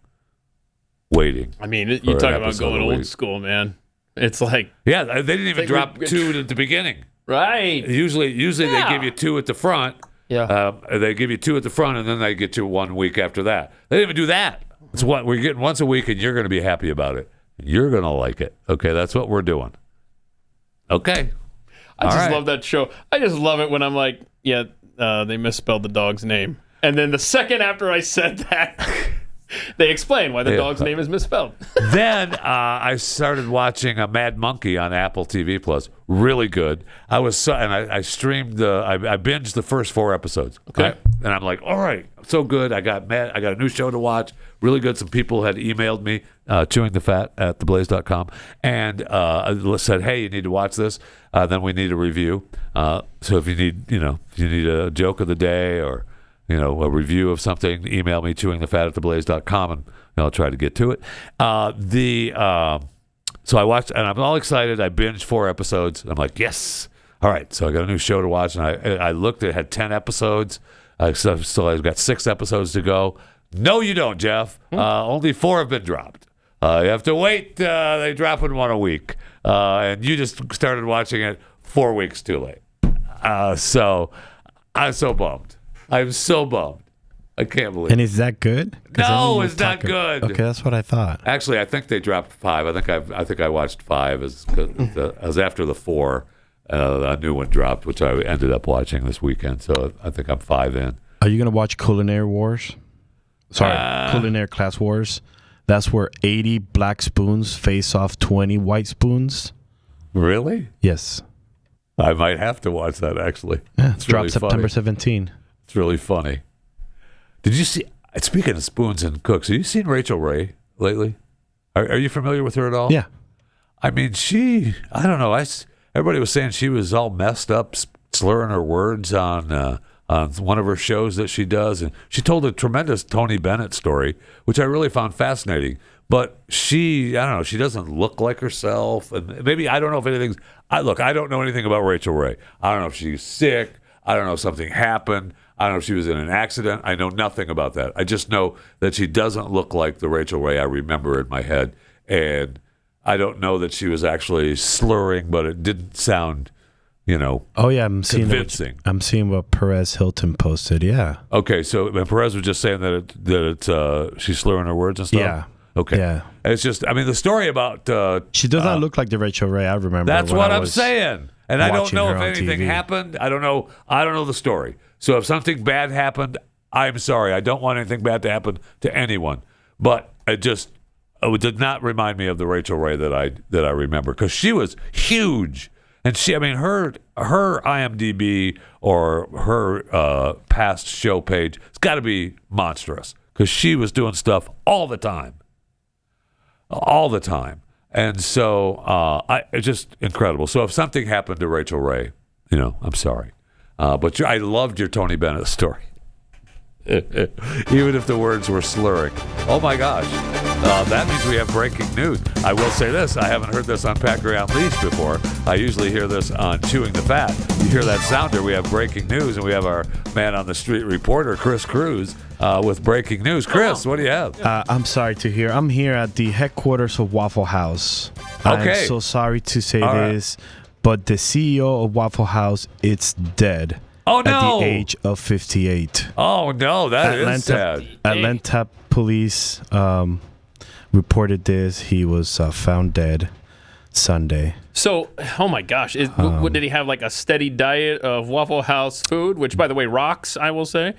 waiting. I mean, you talk about going old school, man. It's like... Yeah, they didn't even drop 2 at the beginning. Right. Usually they give you 2 at the front. Yeah. They give you 2 at the front, and then they get you 1 week after that. They didn't even do that. It's what we're getting once a week, and you're going to be happy about it. You're going to like it. Okay, that's what we're doing. Okay. I just love that show. I just love it when I'm like, they misspelled the dog's name. And then the second after I said that, they explain why the dog's name is misspelled. Then I started watching a Mad Monkey on Apple TV Plus. Really good. I streamed I binged the first 4 episodes. Okay. And I'm like, all right, so good. I got a new show to watch. Really good. Some people had emailed me, chewingthefat@theblaze.com, and said, hey, you need to watch this. Then we need a review. So if you need a joke of the day or a review of something, email me, chewingthefat@theblaze.com, and I'll try to get to it. So I watched, and I'm all excited. I binged 4 episodes. I'm like, yes. All right, so I got a new show to watch, and I looked. It had 10 episodes. So I've got 6 episodes to go. No, you don't, Jeff. Only 4 have been dropped. You have to wait. They drop one a week. And you just started watching it 4 weeks too late. So I'm so bummed. I'm so bummed. I can't believe it. And is that good? No, it's not good. Okay, that's what I thought. Actually, I think they dropped 5. I think I watched 5 as after the 4. A new one dropped, which I ended up watching this weekend. So I think I'm 5 in. Are you going to watch Culinary Wars? Sorry, Culinary Class Wars. That's where 80 black spoons face off 20 white spoons. Really? Yes. I might have to watch that, actually. Yeah, it's dropped September 17. It's really funny. Did you see, speaking of spoons and cooks, have you seen Rachael Ray lately? Are you familiar with her at all? Yeah. I mean, I don't know. Everybody was saying she was all messed up, slurring her words on one of her shows that she does. And she told a tremendous Tony Bennett story, which I really found fascinating. But I don't know, she doesn't look like herself. And maybe, I don't know if anything's, I don't know anything about Rachael Ray. I don't know if she's sick. I don't know if something happened. I don't know if she was in an accident. I know nothing about that. I just know that she doesn't look like the Rachael Ray I remember in my head. And I don't know that she was actually slurring, but it didn't sound, Oh yeah, I'm convincing. I'm seeing what Perez Hilton posted. Yeah. Okay, so Perez was just saying that she's slurring her words and stuff. Yeah. Okay. Yeah. It's just, I mean, the story about she does not look like the Rachael Ray I remember. That's what I'm saying, and I don't know if anything happened. I don't know the story. So if something bad happened, I'm sorry. I don't want anything bad to happen to anyone. But it did not remind me of the Rachael Ray that I remember, because she was huge. And her IMDb or her past show page, it's got to be monstrous, because she was doing stuff all the time. And so it's just incredible. So if something happened to Rachael Ray, I'm sorry. But I loved your Tony Bennett story. Even if the words were slurring. Oh my gosh. That means we have breaking news. I will say this, I haven't heard this on Pat Gray Unleashed before. I usually hear this on Chewing the Fat. You hear that sounder, we have breaking news, and we have our man on the street reporter, Chris Cruz, with breaking news. Chris, what do you have? I'm sorry to hear. I'm here at the headquarters of Waffle House. Okay. I'm so sorry to say this, but the CEO of Waffle House is dead. Oh, no. At the age of 58. Oh, no, that is sad. Atlanta police reported this. He was found dead Sunday. So, oh my gosh. Did he have like a steady diet of Waffle House food, which, by the way, rocks, I will say?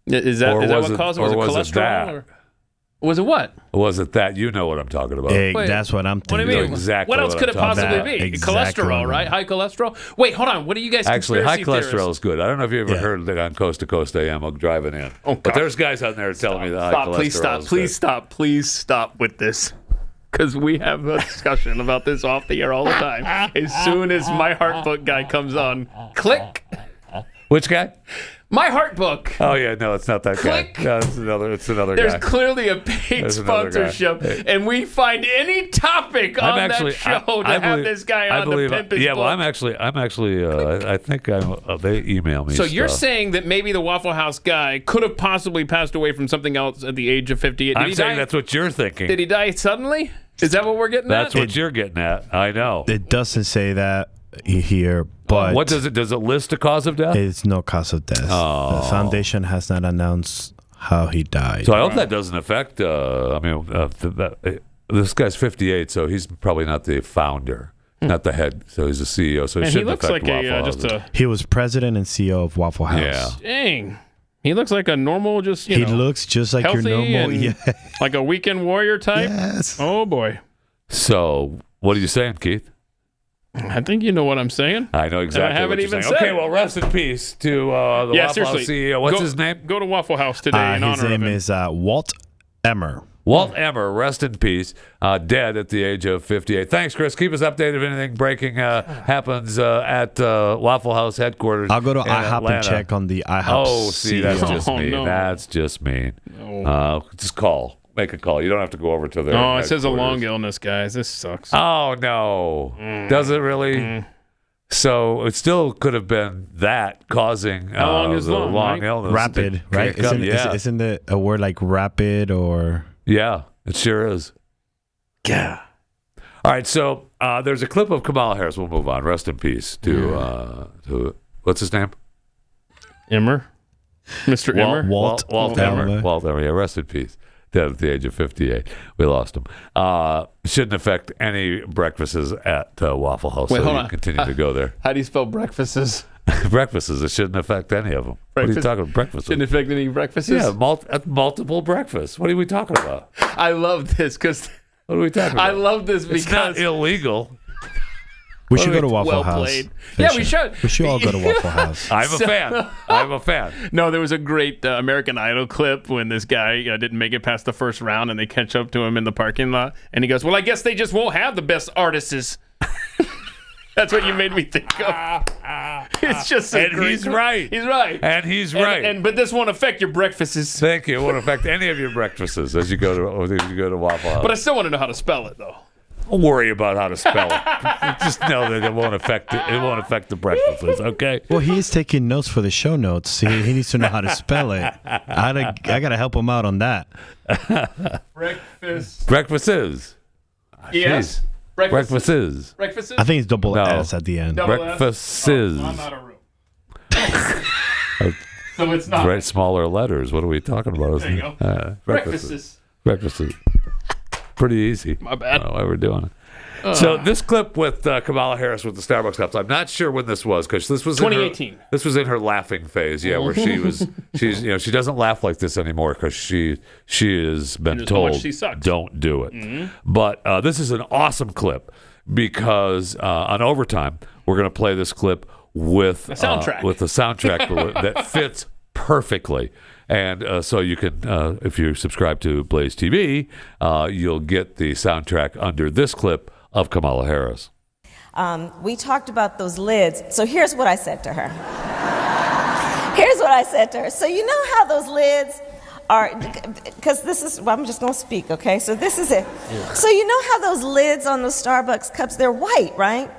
Is that what caused it? Was it cholesterol? Was it what? Was it that? You know what I'm talking about. Hey, that's what I'm thinking. What do you mean? Exactly. What else could it possibly be? Exactly. Cholesterol, right? High cholesterol? Wait, hold on. What are you guys Actually, high conspiracy cholesterol theorists? is good. I don't know if you ever heard that on Coast to Coast AM driving in. Oh, but there's guys out there telling me that high cholesterol Please stop with this. Because we have a discussion about this off the air all the time. As soon as my heart book guy comes on, click. Which guy? My heart book. Oh yeah, no, it's not that guy. No, it's another There's guy. clearly a paid There's another guy. sponsorship, and we find any topic on that show to have this guy on to pimp his book. Well, I'm actually. I think they email me. So you're saying that maybe the Waffle House guy could have possibly passed away from something else at the age of 58? I'm saying that's what you're thinking. Did he die suddenly? Is that what we're getting at? That's what you're getting at. I know. It doesn't say that here, but what does it? Does it list a cause of death? It's no cause of death. Oh. The foundation has not announced how he died. So I hope that doesn't affect. This guy's 58, so he's probably not the founder, not the head. So he's a CEO. So it shouldn't affect Waffle House. He was president and CEO of Waffle House. Yeah. Dang. He looks like a normal, he looks just like your normal, like a weekend warrior type. Yes. Oh boy. So what are you saying, Keith? I think you know what I'm saying. I know exactly. I haven't what you're even saying. said. Okay, well, rest in peace to the Waffle House CEO. What's his name? Go to Waffle House today in honor of him. His name is Walt Emmer. Walt Emmer, rest in peace, dead at the age of 58. Thanks, Chris. Keep us updated if anything breaking happens at Waffle House headquarters. I'll go to IHOP Atlanta. and check on the IHOP. Oh, see, that's CEO. just mean. No. That's just mean. No. Just call. Make a call. You don't have to go over to their Oh, it says a long illness, guys. This sucks. Oh, no. Does it really? So it still could have been that causing How long is the long, long right? illness. Rapid, right? Isn't it a word like rapid or? Yeah, it sure is. Yeah. All right, so there's a clip of Kamala Harris. We'll move on. Rest in peace to what's his name? Emmer? Mr. Emmer? Walt Emmer. Walt Emmer, yeah, rest in peace. Dead at the age of 58. We lost him. Shouldn't affect any breakfasts at Waffle House. Wait, so hold you on. continue to go there. How do you spell breakfasts? Breakfasts. It shouldn't affect any of them. What are you talking about? Breakfasts. Shouldn't affect any breakfasts? Yeah, multiple breakfasts. What are we talking about? I love this because... What are we talking about? I love this because... It's not illegal. We should go to Waffle well House. Played. Yeah, we should. We should all go to Waffle House. I'm a fan. No, there was a great American Idol clip when this guy didn't make it past the first round and they catch up to him in the parking lot. And he goes, well, I guess they just won't have the best artists. That's what you made me think of. It's just so and great. he's right. He's right. And he's right. But this won't affect your breakfasts. Thank you. It won't affect any of your breakfasts as you go to Waffle House. But I still want to know how to spell it, though. Don't worry about how to spell it. Just know that it won't affect the breakfasts. Okay. Well, he is taking notes for the show notes. He needs to know how to spell it. I gotta help him out on that. Breakfasts. Yes. Breakfasts. Breakfasts. I think it's double S at the end. Breakfasts. Oh, I'm out of room. So it's not. Right, smaller letters. What are we talking about? There you go. Breakfasts. Breakfasts. Pretty easy. My bad. Why we're doing it. So this clip with Kamala Harris with the Starbucks cups. I'm not sure when this was because this was 2018. This was in her laughing phase. Yeah, where she doesn't laugh like this anymore because she has been told don't do it. Mm-hmm. But this is an awesome clip because on Overtime we're going to play this clip with a soundtrack that fits perfectly. And so you can, if you subscribe to Blaze TV, you'll get the soundtrack under this clip of Kamala Harris. We talked about those lids. So here's what I said to her. So you know how those lids are, because this is, well, I'm just going to speak, okay? So this is it. Yeah. So you know how those lids on those Starbucks cups, they're white, right?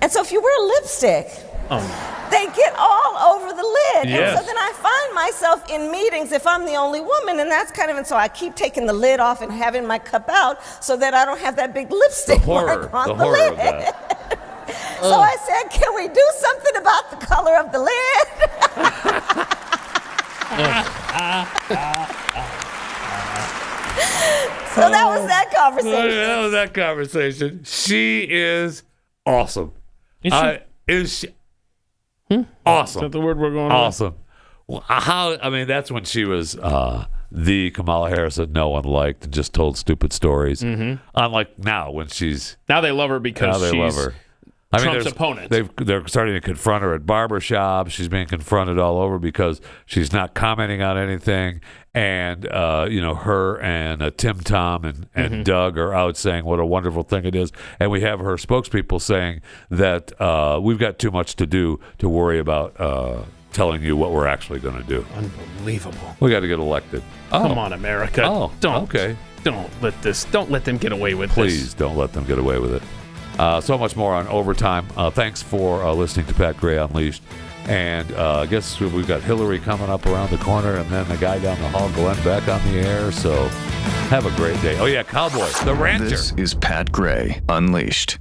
And so if you wear lipstick, they get all over the lid. Yes. And so then I find myself in meetings if I'm the only woman, and that's kind of, and so I keep taking the lid off and having my cup out so that I don't have that big lipstick mark on the lid. Of that. So I said, can we do something about the color of the lid? So that was that conversation. She is awesome. Is she? Awesome. Is that the word we're going awesome. Well, that's when she was the Kamala Harris that no one liked and just told stupid stories. Mm-hmm. Unlike now when she's... Now they love her because she's Trump's opponent. They're starting to confront her at barbershops. She's being confronted all over because she's not commenting on anything. And, her and Tim Tom and Doug are out saying what a wonderful thing it is. And we have her spokespeople saying that we've got too much to do to worry about telling you what we're actually going to do. Unbelievable. We got to get elected. Come on, America. Don't let them get away with this. Please don't let them get away with it. So much more on Overtime. Thanks for listening to Pat Gray Unleashed. And I guess we've got Hillary coming up around the corner and then the guy down the hall, Glenn Beck, on the air. So have a great day. Oh, yeah, Cowboy, the rancher. This is Pat Gray Unleashed.